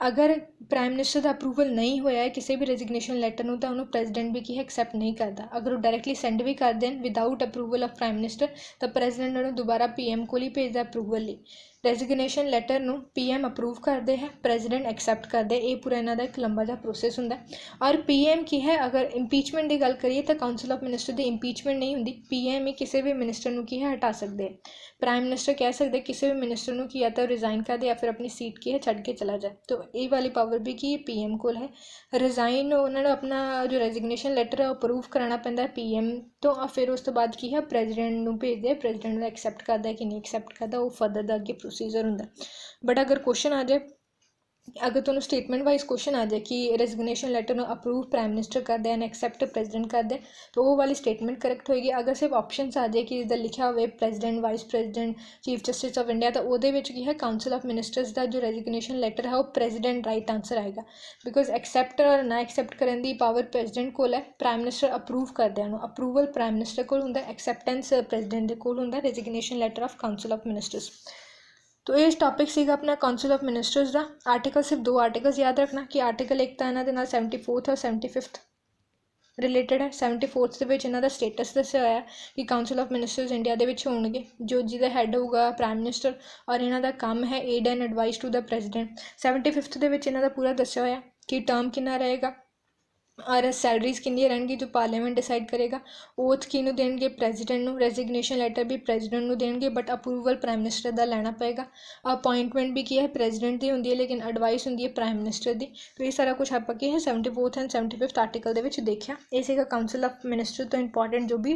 अगर प्राइम मिनिस्टर का अप्रूवल नहीं होया है किसी भी रेजिग्नेशन लैटर में तो उन्होंने प्रेजिडेंट भी की है एक्सैप्ट नहीं करता। अगर वो डायरैक्टली सेंड भी कर दें without approval of prime minister तो प्रेजिडेंट उन्होंने दोबारा पीएम को ही भेजता अप्रूवल लिए। रेजिग्नेशन लैटर ਨੂੰ पीएम अप्रूव करते हैं, प्रेजिडेंट एक्सैप्ट करते, ये पूरा इन्हों का एक लंबा जा प्रोसेस होंगे। और पीएम की है अगर इंपीचमेंट की गल करिए तो काउंसिल ऑफ मिनिस्टर की इंपीचमेंट नहीं होंगी, पीएम ही किसी भी मिनिस्टर को की है हटा सकते हैं। प्राइम मिनिस्टर कह सकते किसी भी मिनिस्टर को या तो रिजाइन कर दे या फिर अपनी सीट की है छड़ के चला जाए, तो ये वाली पावर भी की पीएम को है। रिजाइन उन्होंने अपना जो रेजिग्नेशन लैटर है अप्रूव कराना पैंदा है पीएम तो, फिर उस तो बाद की है प्रेजिडेंट को भेजते, प्रेजिडेंट एक्सैप्ट करता है कि नहीं एक्सैप्ट करता, वो फर्दर का अगे प्रोसीजर होंगे। बट अगर क्वेश्चन आ जाए, अगर तुम स्टेटमेंट वाइज क्वेश्चन आ जाए कि रेजिग्नेशन लैटर में अप्रूव प्राइम मिनिस्टर कर दे एंड एक्सैप्ट प्रेजिडेंट कर दे, तो वो वाली स्टेटमेंट करेक्ट होएगी। अगर सिर्फ ऑप्शन आ जाए कि इधर लिखा हुए president, vice president, chief justice of India, तो वो की है काउंसिल ऑफ मिनिस्टर्स का जो रेजिग्नेशन लैटर है वो प्रेजिडेंट राइट आंसर आएगा, बिकॉज एक्सैप्ट और ना एक्सैप्ट करने की पावर प्रेजिडेंट को है, प्राइम मिनिस्टर अप्रूव करते हैं, अप्रूवल प्राइम मिनिस्टर को होंगे, एक्सैप्टेंस प्रेजिडेंट के कोल होंगे resignation letter of council of ministers. तो ये टॉपिक सीगा अपना काउंसिल ऑफ मिनिस्टर्स का। आर्टिकल सिर्फ 2 आर्टिकल्स याद रखना कि आर्टिकल एक तो इन्होंने 74th और 75th रिलेटेड है। 74th के इन्हों का स्टेटस दस्या होया कि काउंसिल ऑफ मिनिस्टर्स इंडिया के होंगे, जो जिसका हैड होगा प्राइम मिनिस्टर और इन्हों का काम है aid and advice to the president. 75th के इन्हों का पूरा दस्या होया कि टर्म कितना रहेगा और सैलरीज कितनी रहेंगी जो पार्लियामेंट डिसाइड करेगा। ओथ किनू देंगे, प्रेजिडेंट को, रेजिग्नेशन लैटर भी प्रेजिडेंट को देंगे बट अप्रूवल प्राइम मिनिस्टर का लैना पेगा। अपॉइंटमेंट भी की है प्रेजिडेंट की होंगी है लेकिन एडवाइस होंगी है प्राइम मिनिस्टर की। तो ये सारा कुछ आप है 74th एंड 75th आर्टिकल के देखा। ये काउंसिल ऑफ मिनिस्टर तो इंपॉर्टेंट जो भी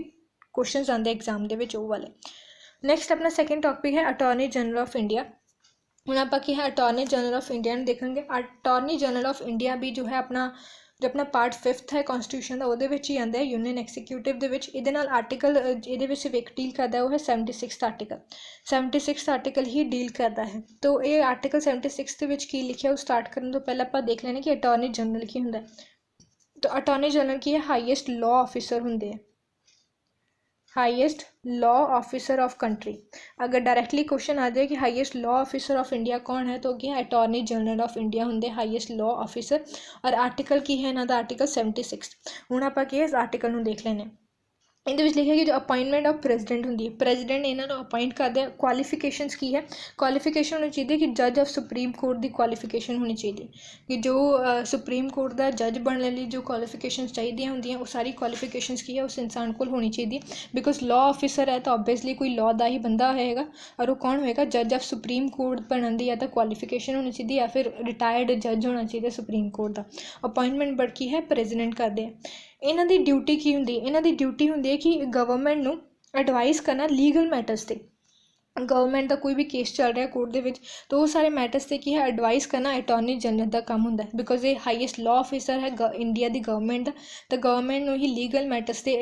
क्वेश्चन आते एग्जाम के वाले। नैक्सट अपना सैकेंड टॉपिक है अटॉर्नी जनरल ऑफ इंडिया। हूँ आप है अटॉर्नी जनरल ऑफ इंडिया देखेंगे। अटॉर्नी जनरल ऑफ इंडिया भी जो है अपना जो अपना पार्ट 5th है कॉन्स्टिट्यूशन का वो ही आंदा है यूनियन एक्सीक्यूटिव के आर्टिकल ये सिर्फ एक डील करता है वो है 76th आर्टिकल। 76th आर्टिकल ही डील करता है। तो ये आर्टिकल 76 की लिखा वो स्टार्ट करने तो पहले आप देख लें कि अटॉर्नी जनरल की होंगे। तो अटॉर्नी जनरल की है हाईएस्ट लॉ ऑफिसर होंगे, highest law officer of country. अगर डायरेक्टली क्वेश्चन आ जाए कि highest law officer of India कौन है तो क्या अटॉर्नी जनरल ऑफ इंडिया होंगे हाईएस्ट लॉ ऑफिसर। और आर्टिकल की है इन्हों का आर्टिकल 76। हूँ आप इस आर्टिकल में देख लेने। ये लिखा कि जो अपॉइंटमेंट ऑफ प्रेजिडेंट होंगी, प्रेजिडेंट इन्होंने अपॉइंट करते हैं। क्वालिफिकेशंस की है, क्वालिफिकेशन होनी चाहिए कि जज ऑफ सुप्रीम कोर्ट की क्वालिफिकेशन होनी चाहिए कि जो सुप्रीम कोर्ट का जज बनने लिए जो क्वालिफिकेशंस चाहिए होंगी वो सारी क्वालिफिकेशंस की है उस इंसान को होनी चाहिए। बिकॉज लॉ ऑफिसर है तो ऑब्वियसली कोई लॉ का ही बंदा होएगा और वो कौन होएगा जज ऑफ सुप्रीम कोर्ट बनने की या तो क्वालिफिकेशन होनी चाहिए या फिर रिटायर्ड जज होना चाहिए सुप्रीम कोर्ट का। अपॉइंटमेंट बट की है प्रेजिडेंट करते हैं। इन्हों की ड्यूटी की होंगी, इन्हों की ड्यूटी होंगी है कि गवर्नमेंट को एडवाइस करना लीगल मैटर्स से। गवर्नमेंट का कोई भी केस चल रहा है कोर्ट के तो वो सारे मैटर्स से की है एडवाइस करना अटॉर्नी जनरल का काम होंगे। बिकॉज ये हाईएस्ट लॉ ऑफिसर है इंडिया की गवर्नमेंट का, तो गवर्नमेंट को ही लीगल मैटर्स से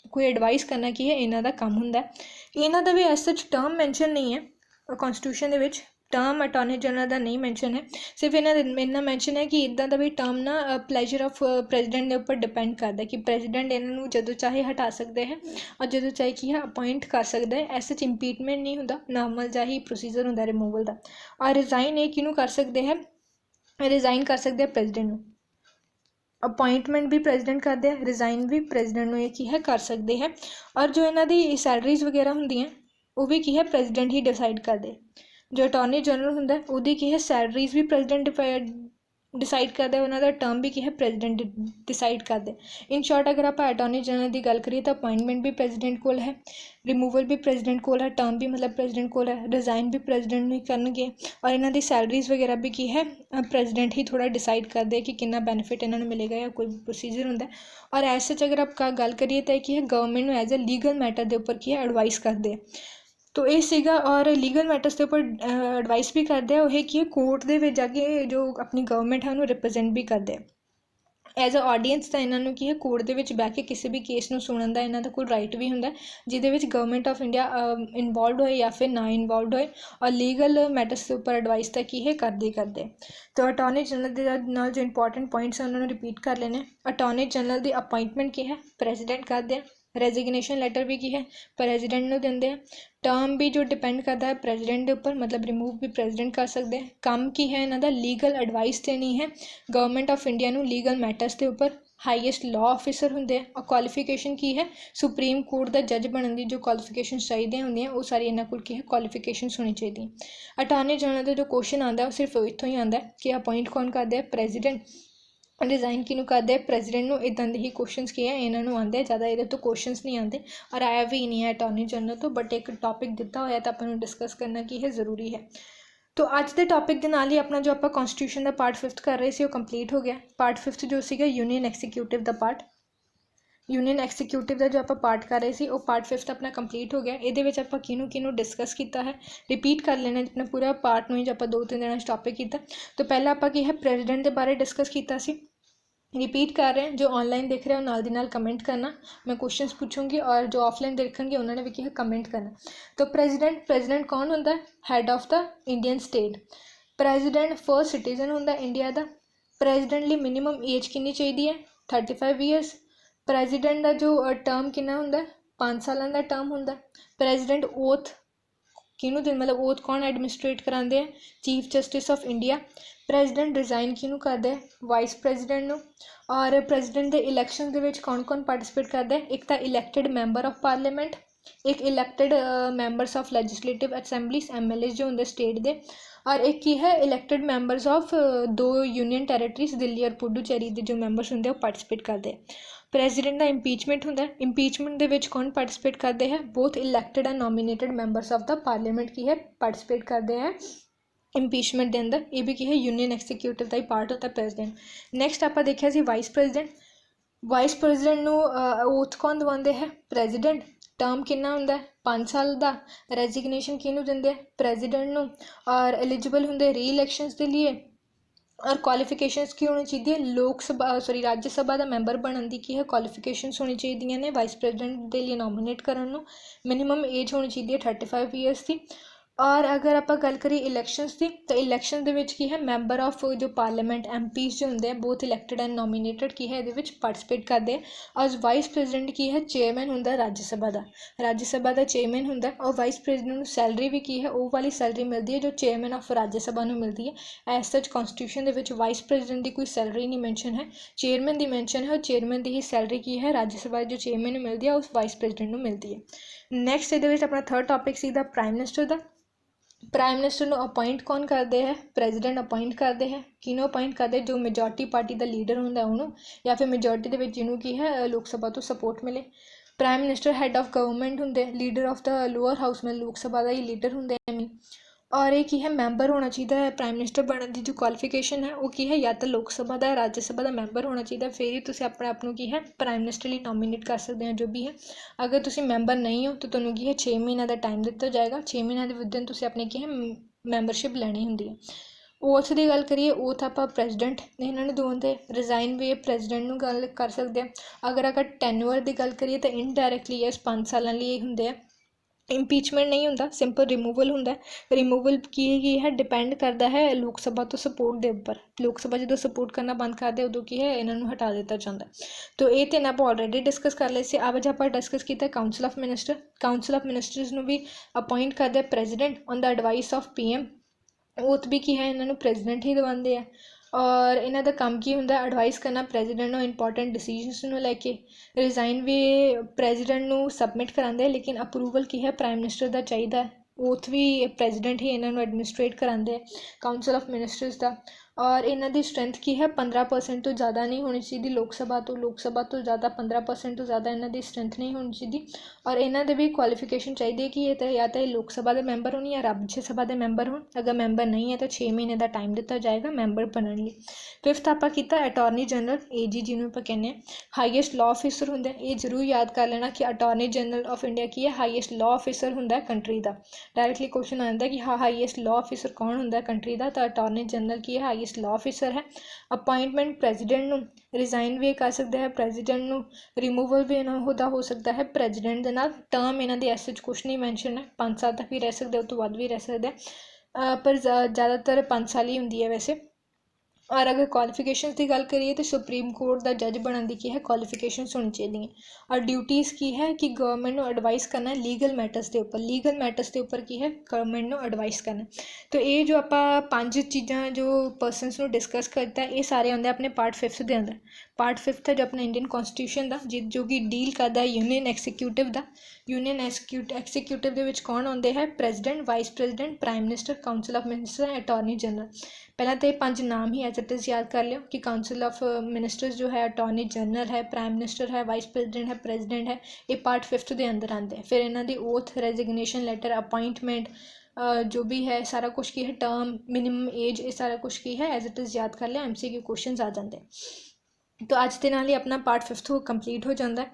कोई एडवाइस करना की है इन्हां दा काम हुंदा है। इन्हां दा भी एज सच टर्म मैंशन नहीं है कॉन्स्टिट्यूशन दे विच, टर्म अटॉर्नी जनरल का नहीं मैंशन है, सिर्फ इन्ना मैंशन है कि इदा का भी टर्म ना प्लैजर ऑफ प्रेजिडेंट के उपर डिपेंड करता है कि प्रेजिडेंट इन्हों जो चाहे हटा सकते हैं और जो चाहे कि है अपॉइंट कर सकते हैं। ऐसे इंपीचमेंट नहीं होंदा, नॉर्मल जा ही प्रोसीजर होंदा रिमूवल का। और रिजाइन ये किनू कर सकते हैं, रिजाइन कर सकते हैं प्रेजिडेंट, अपॉइंटमेंट भी प्रेजिडेंट करते हैं, रिजाइन भी प्रेजिडेंट ये की है कर सकते हैं। और जो इन्हों की सैलरीज वगैरह होंगी वो भी की है प्रेजिडेंट ही डिसाइड करते। जो अटॉर्नी जनरल होंगे वो की है सैलरीज भी प्रेजिडेंट डिसाइड करता है, उन्होंने टर्म भी की है प्रेजिडेंट डिसाइड करते। इन शॉर्ट अगर आप अटॉर्नी जनरल की गल करिए तो अपॉइंटमेंट भी प्रेजिडेंट को है, रिमूवल भी प्रेजिडेंट को है, टर्म भी मतलब प्रेजिडेंट को है, रिजाइन भी प्रेजिडेंट ही करनगे। और इन्हों की सैलरीज वगैरह भी की है प्रेजिडेंट ही थोड़ा डिसाइड करते हैं कि कितना बेनीफिट इन्होंने मिलेगा या कोई प्रोसीजर होंगे। और एज सच अगर आप गल करिए तो कि गवर्नमेंट में एज ए लीगल मैटर के उपर की है एडवाइस करते हैं। तो ये सीगा और लीगल मैटर्स के उपर एडवाइस भी करते हैं, वह कि कोर्ट के जाके जो अपनी गवर्नमेंट है उन्होंने रिप्रजेंट भी करते हैं एज अ ऑडियंस। तो इन्हों की है कोर्ट के बह के किसी भी केस में सुनने का इन्हों का कोई राइट भी होंगे जिद गवर्नमेंट ऑफ इंडिया इनवॉल्व होए या फिर ना इनवॉल्व होए, और लीगल मैटर्स के उपर एडवाइस तो की है करते। तो अटॉर्नी जनरल के नाल जो इंपॉर्टेंट पॉइंट्स हैं उन्होंने रिपीट कर लेने। अटॉर्नी जनरल की अपॉइंटमेंट की है प्रेजिडेंट करते हैं, रेजिग्नेशन लैटर भी की है प्रेजिडेंट को देंगे हैं, टर्म भी जो डिपेंड करता है प्रेजिडेंट के उपर मतलब रिमूव भी प्रेजिडेंट कर सकते हैं। काम की है इन्हों का लीगल एडवाइस देनी है गवर्नमेंट ऑफ इंडिया को लीगल मैटर्स के उपर। हाईएस्ट लॉ ऑफिसर होंगे और क्वालिफिकेशन की है सुप्रीम कोर्ट का जज बनने की जो क्वालिफिकेशन चाहिए होंगे वो सारी इन्हों को की है क्वालिफिकेशन होनी चाहिए। अटॉर्नी जनरल का जो क्वेश्चन आता है वो सिर्फ इतों ही आता है कि अपॉइंट कौन करता है प्रेजिडेंट, डिज़ाइन किनू करते हैं प्रेजिडेंट को। इदा के ही क्वेश्चनस की है इन्होंने आते हैं, ज़्यादा ये तो क्वेश्चनस नहीं आते और आया भी नहीं है अटॉर्नी जनरल तो, बट एक टॉपिक दिता होया तो अपन डिस्कस करना की है ज़रूरी है। तो अज के टॉपिक के नाल ही अपना जो आप कॉन्स्टिट्यूशन का पार्ट 5th कर रहे थे वो कंप्लीट हो गया। पार्ट 5th जो सीगा यूनियन एक्सीक्यूटिव का पार्ट, यूनियन एक्सीक्यूटिव का जो आप पार्ट कर रहे थे वो पार्ट 5th अपना कंप्लीट हो गया। ये आप किनू डिस्कस किया है, रिपीट कर लेना अपना पूरा पार्ट में जो आप 2-3 दिन टॉपिक किया। तो पहला आप की है प्रेजिडेंट के बारे डिस्कस किया, रिपीट कर रहे हैं। जो ऑनलाइन देख रहे हो नाल दी नाल कमेंट करना, मैं क्वेश्चंस पूछूंगी और जो ऑफलाइन देखेंगे उन्होंने भी किया कमेंट करना। तो प्रेजिडेंट कौन होंदा है, had of the Indian state. President first citizen होंदा इंडिया का। प्रेजिडेंट लिए मिनिमम एज कितनी चाहिए है, 35 ईयर्स। प्रेजिडेंट का जो टर्म कितना होंदा 5 सालों का टर्म होंदा। प्रेजिडेंट ओथ किनू दिन मतलब ओथ कौन एडमिनिस्ट्रेट कराते हैं, chief justice of India. President resign किनू करता है, वाइस प्रेजिडेंट। और प्रेजिडेंट के इलैक्शन के कौन कौन पार्टिसिपेट करता है, एक तो इलैक्टेड मैंबर ऑफ पार्लीमेंट, एक elected members of legislative assemblies MLA जो होंगे स्टेट के, और एक की है elected members of 2 union territories Delhi और पुडुचेरी के जो मैंबरस होंगे पार्टिसिपेट करते हैं। प्रेजिडेंट का इंपीचमेंट होंगे, इंपीचमेंट के कौन पार्टिसिपेट करते हैं, both elected and nominated members of the parliament की है पार्टिसिपेट करते हैं इंपीचमेंट के अंदर। ये भी की है यूनियन एक्सीक्यूटिव का ही पार्ट होता है प्रेजिडेंट। नैक्सट आप देखिया सी vice president. Vice president oath कौन दवाते हैं, प्रेजिडेंट। टर्म कितना होंगे 5 साल का। रेजिग्नेशन किनू देंगे, प्रेजिडेंट नू। और एलिजिबल होंगे री इलैक्शनस के लिए। और क्वालिफिकेशंस की होनी चाहिए, लोक सभा सॉरी राज्य सभा का मैंबर बनने की की है क्वालिफिकेशंस होनी चाहिए ने वाइस प्रेजिडेंट के लिए नॉमिनेट करने। मिनिमम एज होनी चाहिए 35 ईयर्स की। और अगर आप गल करिए इलैक्शनस की तो इलैक्शन की है मैंबर ऑफ जो पार्लीमेंट MPs जो होंगे बोथ इलैक्टेड एंड नॉमीनेटेड की है ये पार्टिसिपेट करते हैं। और वाइस प्रेजिडेंट की है चेयरमैन होंगे राज्यसभा का, राज्यसभा का चेयरमैन होंगे। और वाइस प्रेजिडेंट सैलरी भी की है वो वाली सैलरी मिलती है जो चेयरमैन ऑफ राज्यसभा को मिलती है। एज सच कॉन्स्टिट्यूशन के वाइस प्रेजिडेंट की कोई सैलरी नहीं मैंशन है, चेयरमैन की मैंशन है और चेयरमैन की ही सैलरी की है राज्यसभा जो चेयरमैन को मिलती है उस वाइस प्रेजिडेंट को मिलती है। नैक्सट ये अपना थर्ड टॉपिक सीधा प्राइम मिनिस्टर का। प्राइम मिनिस्टर को अपॉइंट कौन करते हैं, प्रेजिडेंट अपॉइंट करते हैं। किनों अपॉइंट करते हैं, जो मेजोरिटी पार्टी का लीडर होंगे उन्होंने, या फिर मेजोरिटी के जिन्हों की है लोक सभा तो सपोर्ट मिले। Prime minister head of government होंगे, leader of the lower house में लोक सभा का ही लीडर होंगे। और एक ही है मैंबर होना चाहिए प्राइम मिनिस्टर बनने की जो क्वालिफिकेशन है वो की है या तो लोक सभा का राज्य सभा का मैंबर होना चाहिए, फिर ही तुम अपने आप की है प्राइम मिनिस्टर लिए नॉमीनेट कर सकते हैं जो भी है। अगर तुम मैंबर नहीं हो तो तुम्हें की है 6 महीने का टाइम दिता जाएगा, 6 महीने के विदिन तुम अपनी की है मैंबरशिप लैनी होंगी है। ओथ की गल करिए, ओथ आप प्रेजिडेंट ने इन्होंने दोनों रिजाइन भी प्रेजिडेंट ਨੂੰ गल कर सकते हैं। अगर टैन्यूअर की गल करिए तो इनडायरैक्टली यस 5 साल लिए होंगे। इंपीचमेंट नहीं होंदा, सिंपल रिमूवल होंदा। रिमूवल की है डिपेंड करता है लोक सभा तो सपोर्ट के उपर। लोक सभा जो सपोर्ट करना बंद कर दे उदों की है इन्हों हटा दिता जाता है। तो ये तीन आप ऑलरेडी डिस्कस कर ले से। अब आप डिस्कस किया counsel of minister. Counsel of ministers भी अपॉइंट करते president on the advice of PM। Oath भी की है इन्होंने प्रेजिडेंट ही दवाते हैं। और इन्हों का काम की होंगे एडवाइस करना प्रेजिडेंट को इंपॉर्टेंट डिसीजनस को लैके। रिजाइन भी प्रेजिडेंट को सबमिट कराते, लेकिन अप्रूवल की है प्राइम मिनिस्टर का चाहिए। ओथ भी प्रेजिडेंट ही इन्हों एडमिनिस्ट्रेट कराते काउंसल ऑफ मिनिस्टर्स का। और इन्हों की स्ट्रेंथ की है 15% तो ज़्यादा नहीं होनी चाहिए लोक सभा तो ज़्यादा 15% तो ज़्यादा इन्हों की स्ट्रेंथ नहीं होनी चाहिए। और इन्हों भी क्वालिफिकेशन चाहिए कि ये तो या तो लोक सभा के मैंबर हो या राज्य सभा के मैंबर हो। अगर मैंबर नहीं है तो 6 महीने का टाइम दिता जाएगा मैंबर बनने लिए। फिफ्थ आप अटॉर्नी जनरल AG जिन्होंने आप कहने हाईएस्ट लॉ ऑफिसर होंगे। ये जरूर याद कर लेना कि अटॉर्नी जनरल ऑफ इंडिया की है हाईएस्ट लॉ ऑफिसर होंगे कंट्री का। डायरैक्टली क्वेश्चन आता है कि हाँ हाईएस्ट लॉ ऑफिसर कौन होंगे कंट्री का, तो अटॉर्नी जनरल की है हाईएस्ट लॉ ऑफिसर है। अपॉइंटमेंट प्रेजिडेंट को रिजाइन भी कर सकता है प्रेजिडेंट को, रिमूवल भी इन्हों हो सकता है प्रेजिडेंट के नाल। टर्म इन्हों की ऐसे कुछ नहीं मैंशन है, 5 साल तक भी रह सकते उस तो वध भी रह सकते हैं, पर ज़्यादातर 5 साल ही होंगी है वैसे। और अगर क्वालिफिकेशंस की गल करिए तो सुप्रीम कोर्ट का जज बनने की है क्वालिफिकेशंस होनी चाहिए। और ड्यूटीज़ की है कि गवर्नमेंट को एडवाइस करना लीगल मैटर्स के उपर। लीगल मैटर्स के उपर की है गवर्नमेंट को एडवाइस करना। तो ये जो आप 5 चीज़ां जो पर्सनस को डिस्कस करता है ये सारे आते अपने पार्ट 5th के अंदर। पार्ट 5th है जो अपने इंडियन कॉन्स्टिट्यूशन का जो कि डील करता है यूनियन एक्सीक्यूटिव का। यूनियन एक्सीक्यूटिव के कौन आते हैं president, vice president, prime minister, counsel of minister, attorney general. पहला तो ये 5 नाम ही एज इट इज़ याद कर लियो कि काउंसिल ऑफ मिनिस्टर्स जो है अटॉर्नी जनरल है, प्राइम मिनिस्टर है, वाइस प्रेजिडेंट है, प्रेजिडेंट है। ये पार्ट 5th के अंदर आते हैं। फिर इन्हों की ओथ, रेजिग्नेशन लेटर, अपॉइंटमेंट जो भी है सारा कुछ की है, टर्म, मिनिमम एज, ये सारा कुछ की है एज इट इज़ याद कर लिया। MCQ क्वेश्चन आ जाते हैं। तो अज के नाल ही अपना पार्ट 5th कंप्लीट हो जाता है।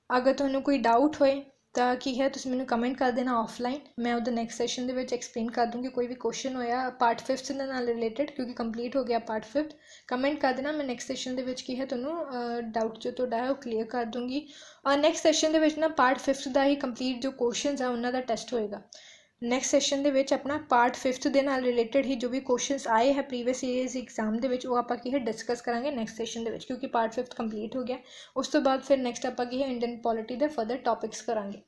अगर तुहानू कोई डाउट होए तो की है तुम मैंने कमेंट कर देना ऑफलाइन, मैं वो नैक्सट सैशन के एक्सप्लेन कर दूँगी। कोई भी क्वेश्चन होया पार्ट 5th के नाल रिलेटेड क्योंकि कंप्लीट हो गया पार्ट 5th, कमेंट कर देना। मैं नैक्सट सैशन की है तुहानू डाउट जो तुहाडा है वो क्लीयर कर दूँगी। और नैक्सट सैशन ना पार्ट 5th का ही कंप्लीट जो क्वेश्चन है उन्होंने टैसट होएगा। नैक्सट सैशन अपना पार्ट 5th के नाल रिलेटेड ही जो भी क्वेश्चंस आए हैं प्रीवियस ईयर्स एग्जाम के वो आप डिस्कस करांगे नैक्सट सैशन क्योंकि पार्ट 5th कंप्लीट हो गया। उस तो बाद फिर नैक्सट आप इंडियन पॉलिटी के फर्दर टॉपिक्स करांगे।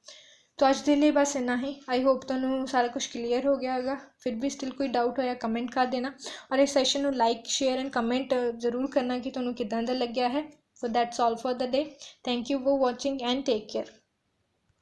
तो अज के लिए बस इन्ना ही। आई होप तुहानू सारा कुछ क्लीयर हो गया होगा। फिर भी स्टिल कोई डाउट होया कमेंट कर देना। और इस सैशन को लाइक, शेयर एंड कमेंट जरूर करना कि तुहानू किदां दा लग्या है। So that's all for the day. Thank you for watching and take care.